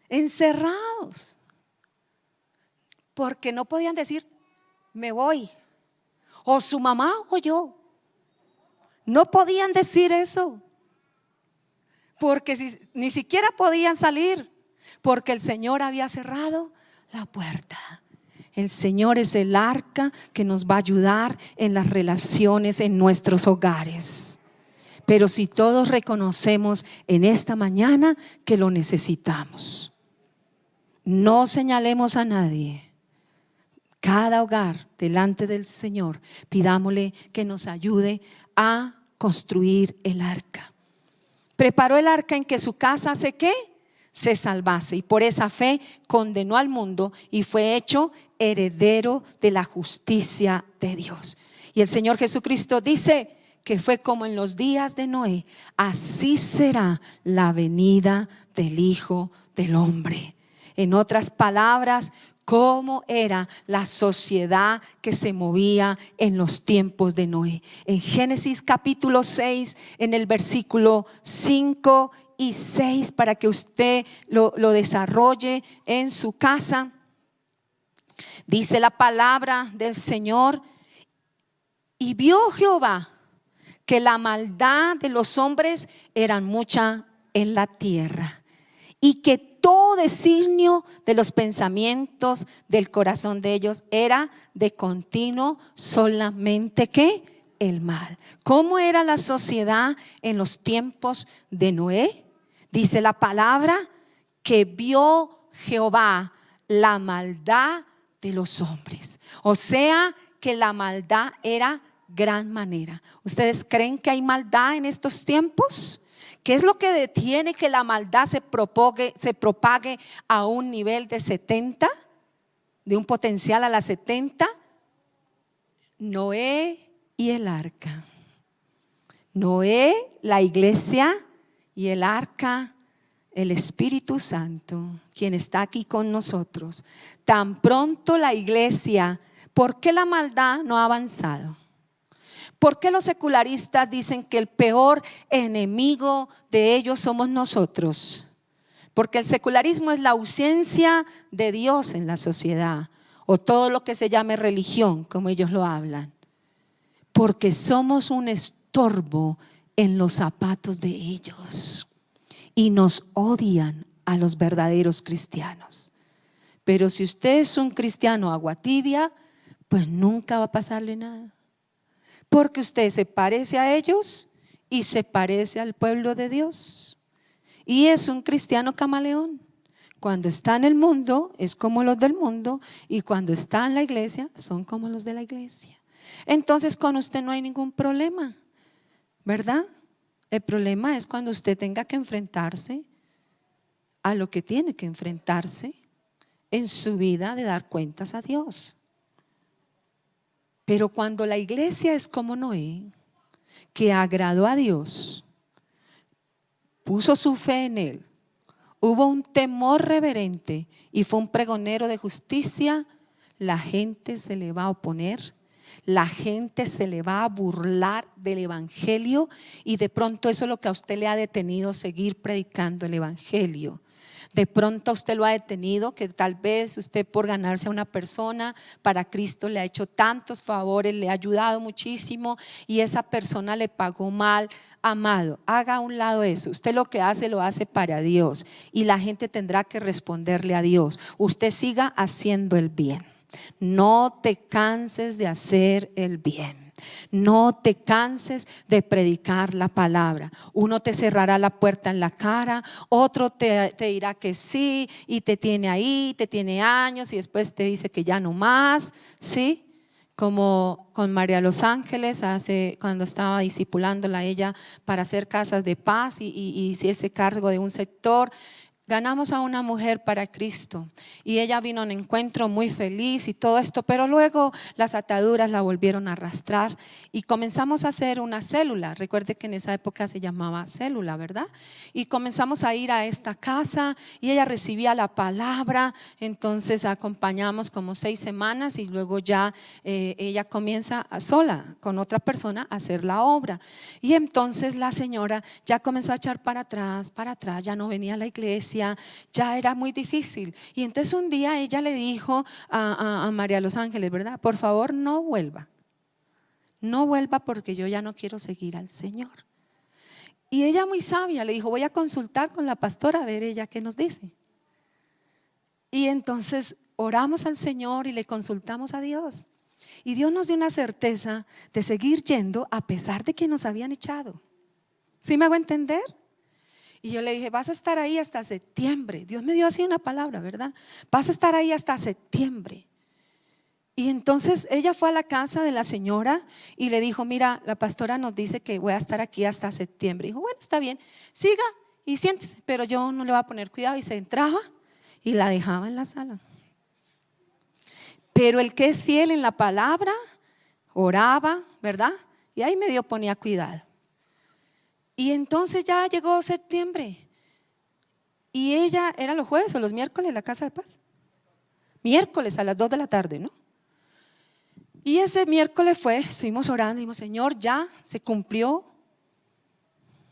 encerrados, porque no podían decir me voy, o su mamá o yo. No podían decir eso, porque ni siquiera podían salir, porque el Señor había cerrado la puerta. El Señor es el arca que nos va a ayudar en las relaciones en nuestros hogares. Pero si todos reconocemos en esta mañana que lo necesitamos, no señalemos a nadie. Cada hogar delante del Señor, pidámosle que nos ayude a construir el arca. Preparó el arca en que su casa ¿hace qué? Se salvase, y por esa fe condenó al mundo y fue hecho heredero de la justicia de Dios. Y el Señor Jesucristo dice que fue como en los días de Noé, así será la venida del Hijo del Hombre. En otras palabras, cómo era la sociedad que se movía en los tiempos de Noé. En Génesis capítulo 6, en el versículo 5 y 6, para que usted lo desarrolle en su casa, dice la palabra del Señor: y vio Jehová que la maldad de los hombres era mucha en la tierra, y que todo designio de los pensamientos del corazón de ellos era de continuo solamente ¿qué? El mal. ¿Cómo era la sociedad en los tiempos de Noé? Dice la palabra que vio Jehová la maldad de los hombres. O sea que la maldad era gran manera. ¿Ustedes creen que hay maldad en estos tiempos? ¿Qué es lo que detiene que la maldad se propague a un nivel de 70? de un potencial a las 70, Noé y el arca. Noé, la iglesia, y el arca, el Espíritu Santo, quien está aquí con nosotros. Tan pronto la iglesia, ¿por qué la maldad no ha avanzado? ¿Por qué los secularistas dicen que el peor enemigo de ellos somos nosotros? Porque el secularismo es la ausencia de Dios en la sociedad, o todo lo que se llame religión, como ellos lo hablan. Porque somos un estorbo en los zapatos de ellos y nos odian a los verdaderos cristianos. Pero si usted es un cristiano agua tibia, pues nunca va a pasarle nada, porque usted se parece a ellos y se parece al pueblo de Dios, y es un cristiano camaleón. Cuando está en el mundo es como los del mundo, y cuando está en la iglesia son como los de la iglesia. Entonces con usted no hay ningún problema, ¿verdad? El problema es cuando usted tenga que enfrentarse a lo que tiene que enfrentarse en su vida, de dar cuentas a Dios. Pero cuando la iglesia es como Noé, que agradó a Dios, puso su fe en Él, hubo un temor reverente y fue un pregonero de justicia, la gente se le va a oponer, la gente se le va a burlar del evangelio, y de pronto eso es lo que a usted le ha detenido seguir predicando el evangelio. De pronto usted lo ha detenido, que tal vez usted, por ganarse a una persona para Cristo, le ha hecho tantos favores, le ha ayudado muchísimo, y esa persona le pagó mal. Amado, haga a un lado eso. Usted lo que hace lo hace para Dios, y la gente tendrá que responderle a Dios. Usted siga haciendo el bien. No te canses de hacer el bien. No te canses de predicar la palabra. Uno te cerrará la puerta en la cara, otro te dirá que sí, y te tiene ahí, te tiene años, y después te dice que ya no más, ¿sí? Como con María Los Ángeles, cuando estaba discipulándola ella para hacer casas de paz, y hiciese cargo de un sector. Ganamos a una mujer para Cristo, y ella vino a un encuentro muy feliz y todo esto, pero luego las ataduras la volvieron a arrastrar, y comenzamos a hacer una célula. Recuerde que en esa época se llamaba célula, ¿verdad? Y comenzamos a ir a esta casa, y ella recibía la palabra. Entonces acompañamos como 6 semanas, y luego ya ella comienza sola con otra persona a hacer la obra. Y entonces la señora ya comenzó a echar para atrás, ya no venía a la iglesia, ya era muy difícil. Y entonces un día ella le dijo a María Los Ángeles, ¿verdad? Por favor, no vuelva, porque yo ya no quiero seguir al Señor. Y ella, muy sabia, le dijo: voy a consultar con la pastora a ver ella qué nos dice. Y entonces oramos al Señor y le consultamos a Dios, y Dios nos dio una certeza de seguir yendo a pesar de que nos habían echado. ¿Sí me hago entender? Y yo le dije: vas a estar ahí hasta septiembre. Dios me dio así una palabra, ¿verdad? Vas a estar ahí hasta septiembre. Y entonces ella fue a la casa de la señora y le dijo: mira, la pastora nos dice que voy a estar aquí hasta septiembre. Y dijo: bueno, está bien, siga y siéntese, pero yo no le voy a poner cuidado. Y se entraba y la dejaba en la sala. Pero el que es fiel en la palabra, oraba, ¿verdad? Y ahí medio ponía cuidado. Y entonces ya llegó septiembre, y ella, era los jueves o los miércoles, la casa de paz, miércoles a las 2 de la tarde, ¿no? Y ese miércoles estuvimos orando y dijimos: Señor, ya se cumplió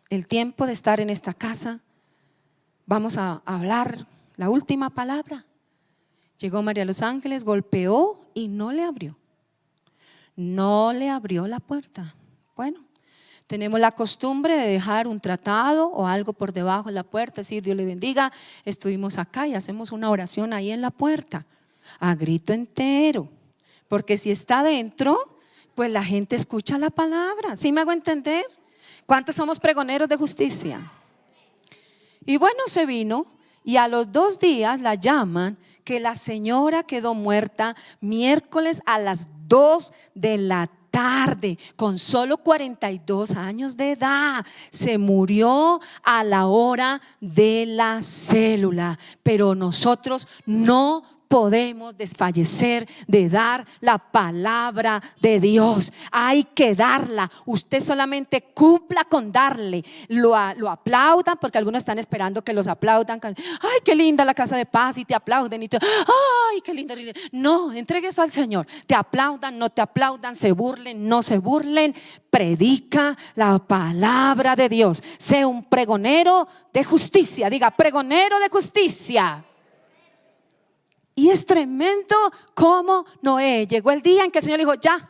el tiempo de estar en esta casa, vamos a hablar la última palabra. Llegó María Los Ángeles, golpeó y no le abrió la puerta. Bueno, tenemos la costumbre de dejar un tratado o algo por debajo de la puerta, decir: Dios le bendiga, estuvimos acá, y hacemos una oración ahí en la puerta a grito entero, porque si está dentro, pues la gente escucha la palabra. ¿Sí me hago entender? ¿Cuántos somos pregoneros de justicia? Y bueno, se vino, y a los 2 días la llaman que la señora quedó muerta miércoles a las 2 de la tarde, con solo 42 años de edad. Se murió a la hora de la célula, pero nosotros no podemos desfallecer de dar la palabra de Dios. Hay que darla. Usted solamente cumpla con darle. Lo aplaudan, porque algunos están esperando que los aplaudan. Ay, qué linda la casa de paz, y te aplauden y te, ay, qué linda. No, entregue eso al Señor. Te aplaudan, no te aplaudan, se burlen, no se burlen. Predica la palabra de Dios. Sé un pregonero de justicia. Diga, pregonero de justicia. Y es tremendo como Noé llegó el día en que el Señor le dijo: ya,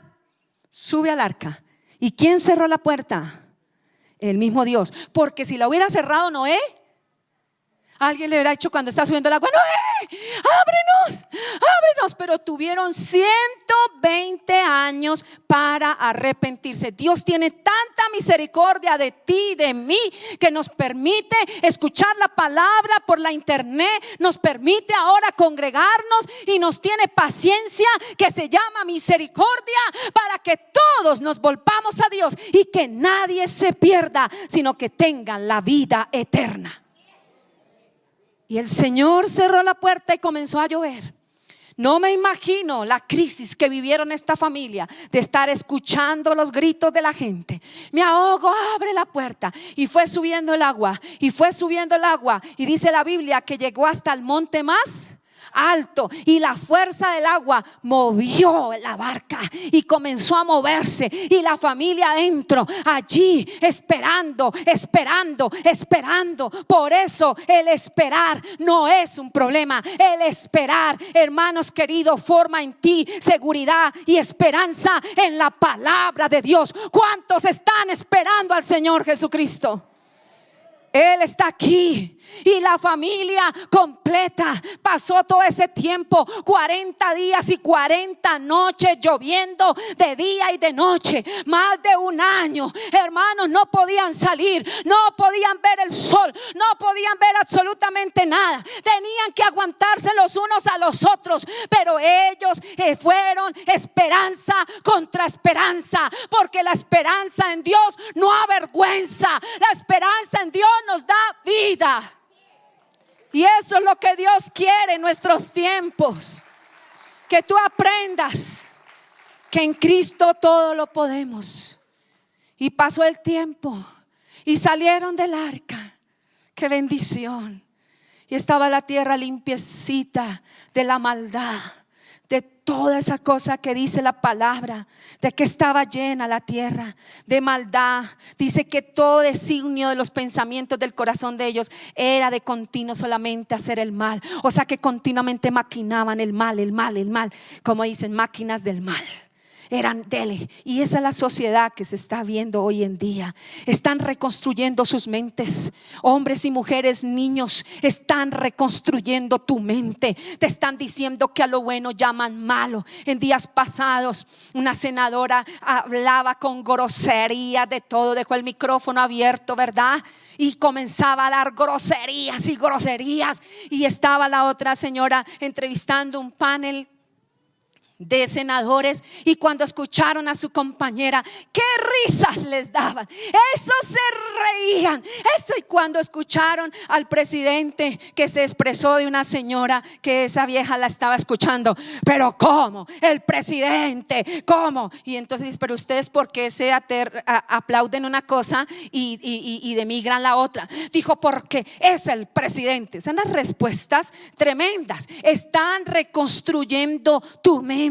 sube al arca. ¿Y quién cerró la puerta? El mismo Dios. Porque si la hubiera cerrado Noé, alguien le hubiera dicho cuando está subiendo el agua: Noé, ábrenos, ábrenos. Pero tuvieron 120 años para arrepentirse. Dios tiene tanta misericordia de ti y de mí, que nos permite escuchar la palabra por la internet, nos permite ahora congregarnos, y nos tiene paciencia, que se llama misericordia, para que todos nos volvamos a Dios y que nadie se pierda, sino que tengan la vida eterna. Y el Señor cerró la puerta y comenzó a llover. No me imagino la crisis que vivieron esta familia, de estar escuchando los gritos de la gente. Me ahogo, abre la puerta. Y fue subiendo el agua, y fue subiendo el agua. Y dice la Biblia que llegó hasta el monte más alto, y la fuerza del agua movió la barca y comenzó a moverse, y la familia adentro, allí esperando, esperando, esperando. Por eso el esperar no es un problema. El esperar, hermanos queridos, forma en ti seguridad y esperanza en la palabra de Dios. ¿Cuántos están esperando al Señor Jesucristo? Él está aquí, y la familia completa pasó todo ese tiempo, 40 días y 40 noches lloviendo de día y de noche, más de un año. Hermanos, no podían salir, no podían ver el sol, no podían ver absolutamente nada. Tenían que aguantarse los unos a los otros, pero ellos fueron esperanza contra esperanza, porque la esperanza en Dios no avergüenza. La esperanza en Dios nos da vida. Y eso es lo que Dios quiere en nuestros tiempos, que tú aprendas que en Cristo todo lo podemos. Y pasó el tiempo y salieron del arca. Qué bendición. Y estaba la tierra limpiecita de la maldad, de toda esa cosa que dice la palabra, de que estaba llena la tierra de maldad. Dice que todo designio de los pensamientos del corazón de ellos era de continuo solamente hacer el mal. O sea que continuamente maquinaban el mal, el mal, el mal, como dicen, máquinas del mal. Eran dele. Y esa es la sociedad que se está viendo hoy en día. Están reconstruyendo sus mentes. Hombres y mujeres, niños, están reconstruyendo tu mente. Te están diciendo que a lo bueno llaman malo. En días pasados una senadora hablaba con grosería de todo. Dejó el micrófono abierto, ¿verdad? Y comenzaba a dar groserías y groserías. Y estaba la otra señora entrevistando un panel de senadores, y cuando escucharon a su compañera, qué risas les daban, eso se reían, eso. Y cuando escucharon al presidente, que se expresó de una señora, que esa vieja la estaba escuchando, pero ¿cómo? El presidente, ¿cómo? Y entonces dice, pero ustedes ¿por qué se aplauden una cosa y denigran la otra? Dijo, porque es el presidente. Son las respuestas tremendas. Están reconstruyendo tu mente,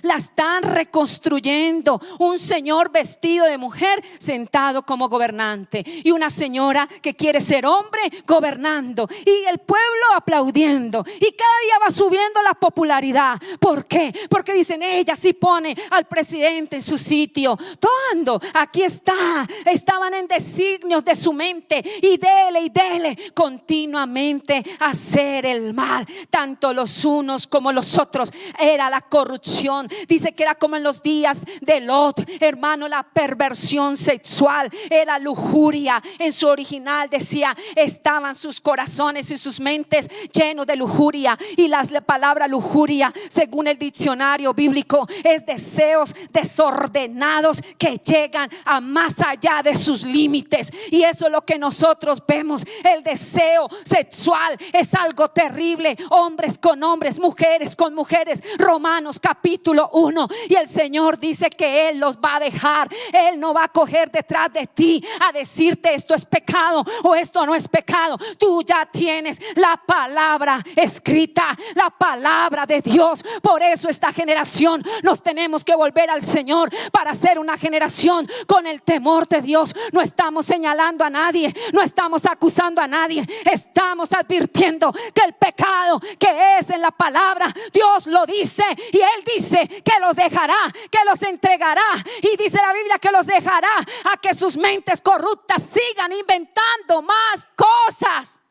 la están reconstruyendo. Un señor vestido de mujer sentado como gobernante, y una señora que quiere ser hombre gobernando, y el pueblo aplaudiendo, y cada día va subiendo la popularidad. ¿Por qué? Porque dicen, ella sí pone al presidente en su sitio. ¿Cuándo? Aquí está. Estaban en designios de su mente, y dele continuamente hacer el mal, tanto los unos como los otros. Era la corrupción corrupción. Dice que era como en los días de Lot, hermano, la perversión sexual, era lujuria. En su original decía, estaban sus corazones y sus mentes llenos de lujuria. Y la palabra lujuria, según el diccionario bíblico, es deseos desordenados que llegan a más allá de sus límites. Y eso es lo que nosotros vemos. El deseo sexual es algo terrible. Hombres con hombres, mujeres con mujeres. Romanos capítulo 1. Y el Señor dice que Él los va a dejar. Él no va a coger detrás de ti a decirte esto es pecado o esto no es pecado. Tú ya tienes la palabra escrita, la palabra de Dios. Por eso esta generación nos tenemos que volver al Señor para ser una generación con el temor de Dios. No estamos señalando a nadie, no estamos acusando a nadie, estamos advirtiendo que el pecado que es en la palabra, Dios lo dice, y Él dice que los dejará, que los entregará, y dice la Biblia que los dejará a que sus mentes corruptas sigan inventando más cosas.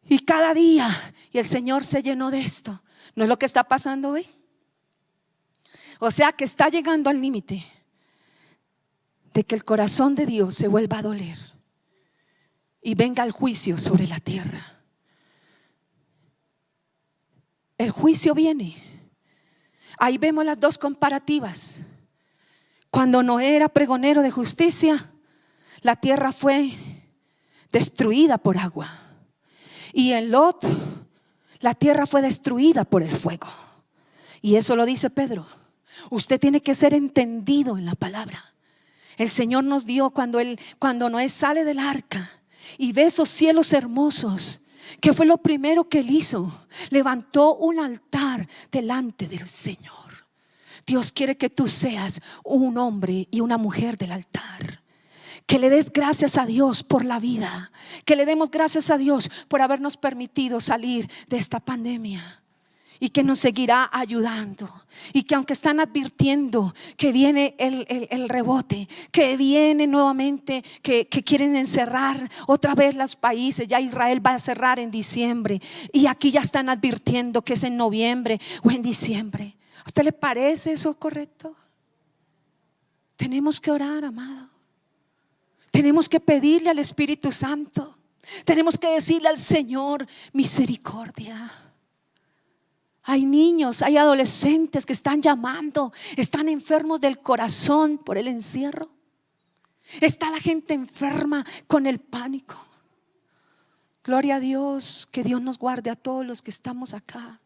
Y cada día, y el Señor se llenó de esto. ¿No es lo que está pasando hoy? O sea que está llegando al límite de que el corazón de Dios se vuelva a doler y venga el juicio sobre la tierra. El juicio viene. Ahí vemos las dos comparativas. Cuando Noé era pregonero de justicia, la tierra fue destruida por agua. Y en Lot, la tierra fue destruida por el fuego. Y eso lo dice Pedro. Usted tiene que ser entendido en la palabra. El Señor nos dio cuando Noé sale del arca y ve esos cielos hermosos. ¿Qué fue lo primero que él hizo? Levantó un altar delante del Señor. Dios quiere que tú seas un hombre y una mujer del altar. Que le des gracias a Dios por la vida. Que le demos gracias a Dios por habernos permitido salir de esta pandemia. Y que nos seguirá ayudando. Y que aunque están advirtiendo que viene el rebote, que viene nuevamente, que quieren encerrar otra vez los países. Ya Israel va a cerrar en diciembre. Y aquí ya están advirtiendo que es en noviembre o en diciembre. ¿A usted le parece eso correcto? Tenemos que orar, amado. Tenemos que pedirle al Espíritu Santo. Tenemos que decirle al Señor misericordia. Hay niños, hay adolescentes que están llamando, están enfermos del corazón por el encierro. Está la gente enferma con el pánico. Gloria a Dios, que Dios nos guarde a todos los que estamos acá.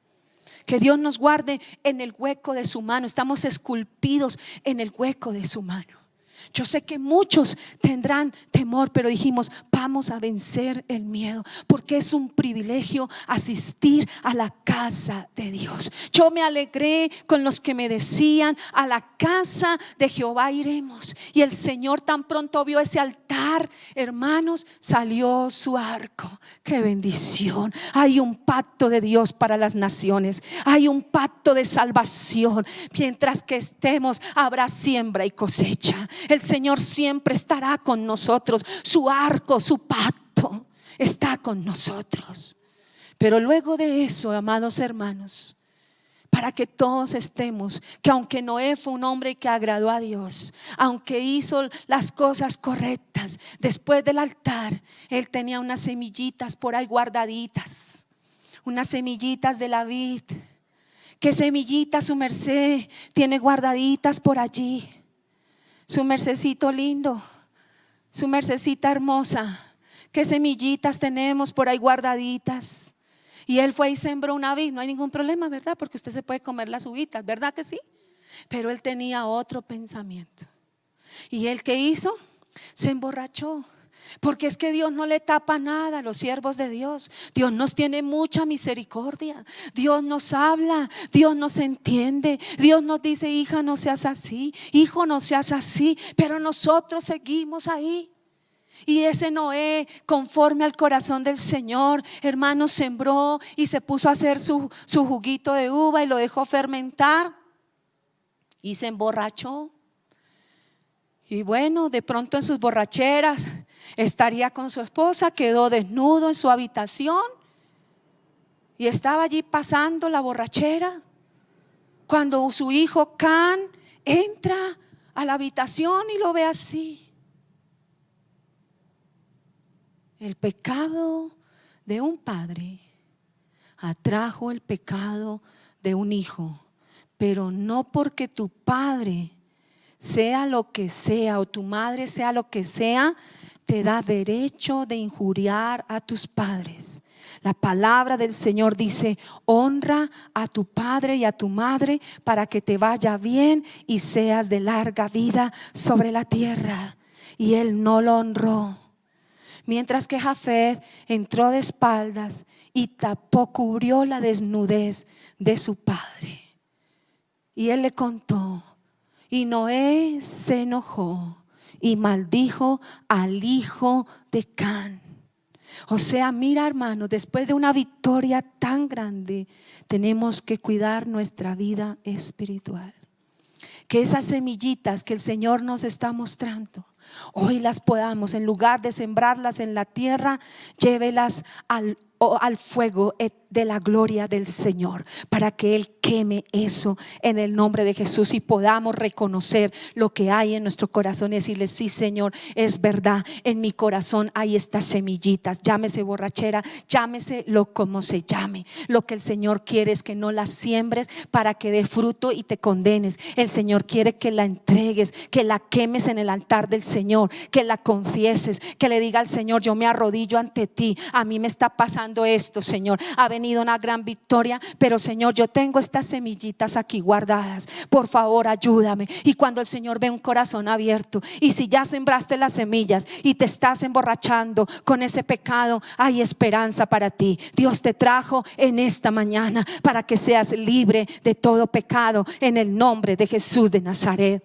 Que Dios nos guarde en el hueco de su mano. Estamos esculpidos en el hueco de su mano. Yo sé que muchos tendrán temor, pero dijimos, vamos a vencer el miedo, porque es un privilegio asistir a la casa de Dios. Yo me alegré con los que me decían, a la casa de Jehová iremos. Y el Señor tan pronto vio ese altar, hermanos, salió su arco. Qué bendición. Hay un pacto de Dios para las naciones. Hay un pacto de salvación. Mientras que estemos, habrá siembra y cosecha. El Señor siempre estará con nosotros. Su arco, su pacto está con nosotros. Pero luego de eso, amados hermanos, para que todos estemos, que aunque Noé fue un hombre que agradó a Dios, aunque hizo las cosas correctas, después del altar él tenía unas semillitas por ahí guardaditas, unas semillitas de la vid. ¿Qué semillitas su merced tiene guardaditas por allí? Su mercecito lindo, su mercecita hermosa. ¿Qué semillitas tenemos por ahí guardaditas? Y él fue y sembró una vid. No hay ningún problema, ¿verdad? Porque usted se puede comer las uvitas, ¿verdad que sí? Pero él tenía otro pensamiento. ¿Y él qué hizo? Se emborrachó. Porque es que Dios no le tapa nada a los siervos de Dios. Dios nos tiene mucha misericordia. Dios nos habla, Dios nos entiende. Dios nos dice, hija, no seas así, hijo, no seas así. Pero nosotros seguimos ahí. Y ese Noé, conforme al corazón del Señor, hermanos, sembró y se puso a hacer su juguito de uva y lo dejó fermentar y se emborrachó. Y bueno, de pronto en sus borracheras estaría con su esposa, quedó desnudo en su habitación y estaba allí pasando la borrachera cuando su hijo Can entra a la habitación y lo ve así. El pecado de un padre atrajo el pecado de un hijo, pero no porque tu padre sea lo que sea o tu madre sea lo que sea, te da derecho de injuriar a tus padres. La palabra del Señor dice: honra a tu padre y a tu madre para que te vaya bien y seas de larga vida sobre la tierra. Y él no lo honró. Mientras que Jafet entró de espaldas y tapó, cubrió la desnudez de su padre. Y él le contó, y Noé se enojó y maldijo al hijo de Can. O sea, mira, hermano, después de una victoria tan grande, tenemos que cuidar nuestra vida espiritual. Que esas semillitas que el Señor nos está mostrando, hoy las podamos, en lugar de sembrarlas en la tierra, llévelas al fuego de la gloria del Señor, para que Él queme eso en el nombre de Jesús y podamos reconocer lo que hay en nuestro corazón y decirle: sí, Señor, es verdad, en mi corazón hay estas semillitas, llámese borrachera, llámese como se llame. Lo que el Señor quiere es que no las siembres para que dé fruto y te condenes. El Señor quiere que la entregues, que la quemes en el altar del Señor, que la confieses, que le diga al Señor: yo me arrodillo ante ti, a mí me está pasando esto, Señor, ha venido una gran victoria, pero Señor, yo tengo estas semillitas aquí guardadas, por favor ayúdame. Y cuando el Señor ve un corazón abierto, y si ya sembraste las semillas y te estás emborrachando con ese pecado, hay esperanza para ti. Dios te trajo en esta mañana para que seas libre de todo pecado en el nombre de Jesús de Nazaret.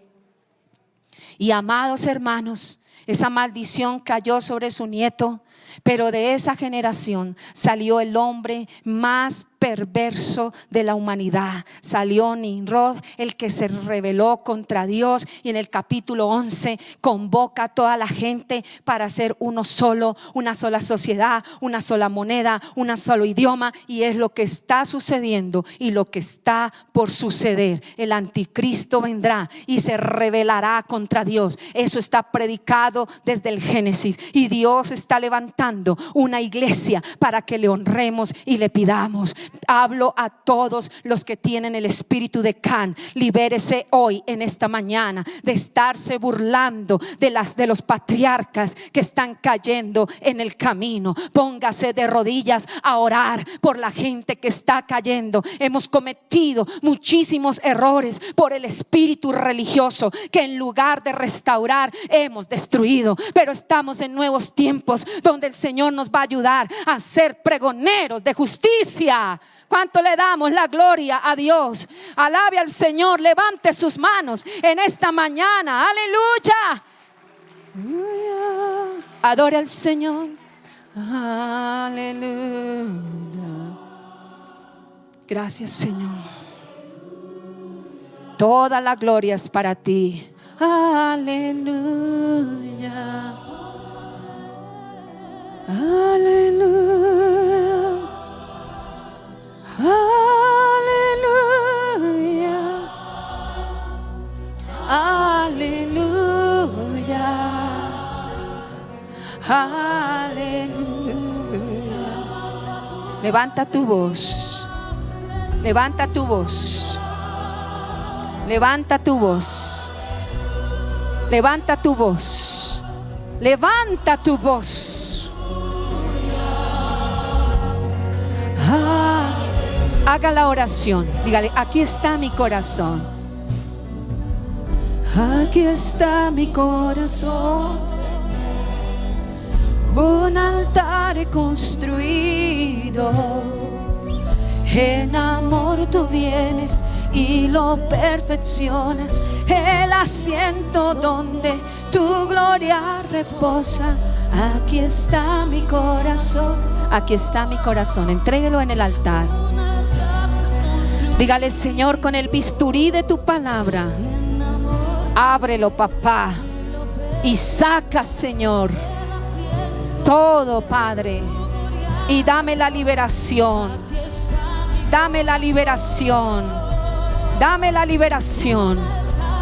Y amados hermanos, esa maldición cayó sobre su nieto, pero de esa generación salió el hombre más perverso de la humanidad. Salió Nimrod, el que se rebeló contra Dios, y en el capítulo 11 convoca a toda la gente para ser uno solo, una sola sociedad, una sola moneda, un solo idioma. Y es lo que está sucediendo y lo que está por suceder. El anticristo vendrá y se rebelará contra Dios. Eso está predicado desde el Génesis, y Dios está levantando una iglesia para que le honremos y le pidamos. Hablo a todos los que tienen el espíritu de Can: libérese hoy en esta mañana de estarse burlando de los patriarcas que están cayendo en el camino. Póngase de rodillas a orar por la gente que está cayendo. Hemos cometido muchísimos errores por el espíritu religioso, que en lugar de restaurar hemos destruido. Pero estamos en nuevos tiempos donde el Señor nos va a ayudar a ser pregoneros de justicia. ¿Cuánto le damos la gloria a Dios? Alabe al Señor, levante sus manos en esta mañana. Aleluya. Adore al Señor. Aleluya. Gracias, Señor. Toda la gloria es para ti. Aleluya. Aleluya. Aleluya. Aleluya. Aleluya. Levanta tu voz. Levanta tu voz. Levanta tu voz. Levanta tu voz. Levanta tu voz. Haga la oración. Dígale: aquí está mi corazón. Aquí está mi corazón. Un altar he construido. En amor tú vienes y lo perfeccionas. El asiento donde tu gloria reposa. Aquí está mi corazón. Aquí está mi corazón. Entréguelo en el altar. Dígale: Señor, con el bisturí de tu palabra, ábrelo, papá, y saca, Señor, todo, Padre, y dame la liberación. Dame la liberación. Dame la liberación.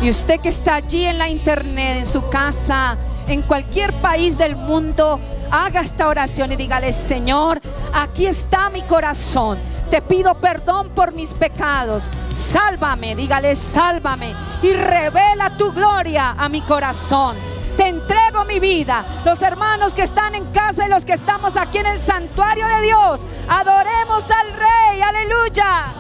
Y usted que está allí en la internet, en su casa, en cualquier país del mundo, haga esta oración y dígale: Señor, aquí está mi corazón. Te pido perdón por mis pecados. Sálvame, dígale: sálvame y revela tu gloria a mi corazón. Te entrego mi vida. Los hermanos que están en casa y los que estamos aquí en el santuario de Dios, adoremos al Rey. Aleluya.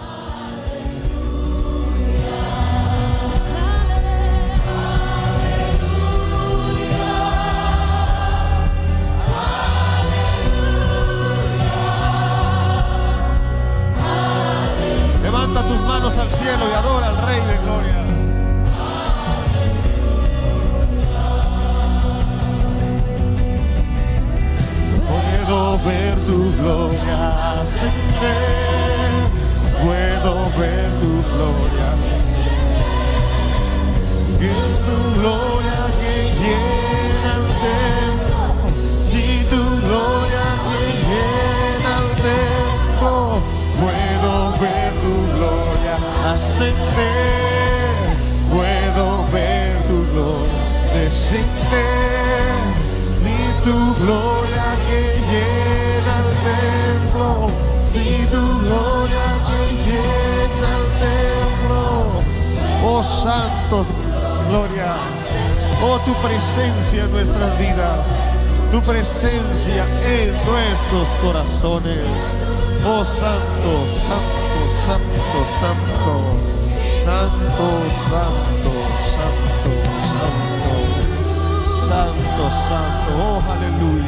Levanta tus manos al cielo y adora al Rey de Gloria. Puedo ver tu gloria ascender, puedo ver tu gloria, y tu gloria que llena el templo, si tu gloria que llena el templo, puedo ver tu gloria ascender, puedo ver tu gloria descender, y tu gloria que llena el templo, si tu gloria que llena el templo. Oh Santo, gloria, oh tu presencia en nuestras vidas, tu presencia en nuestros corazones. Oh Santo, Santo, Santo, Santo, Santo, Santo, Santo, Santo, Santo, Santo, oh aleluya.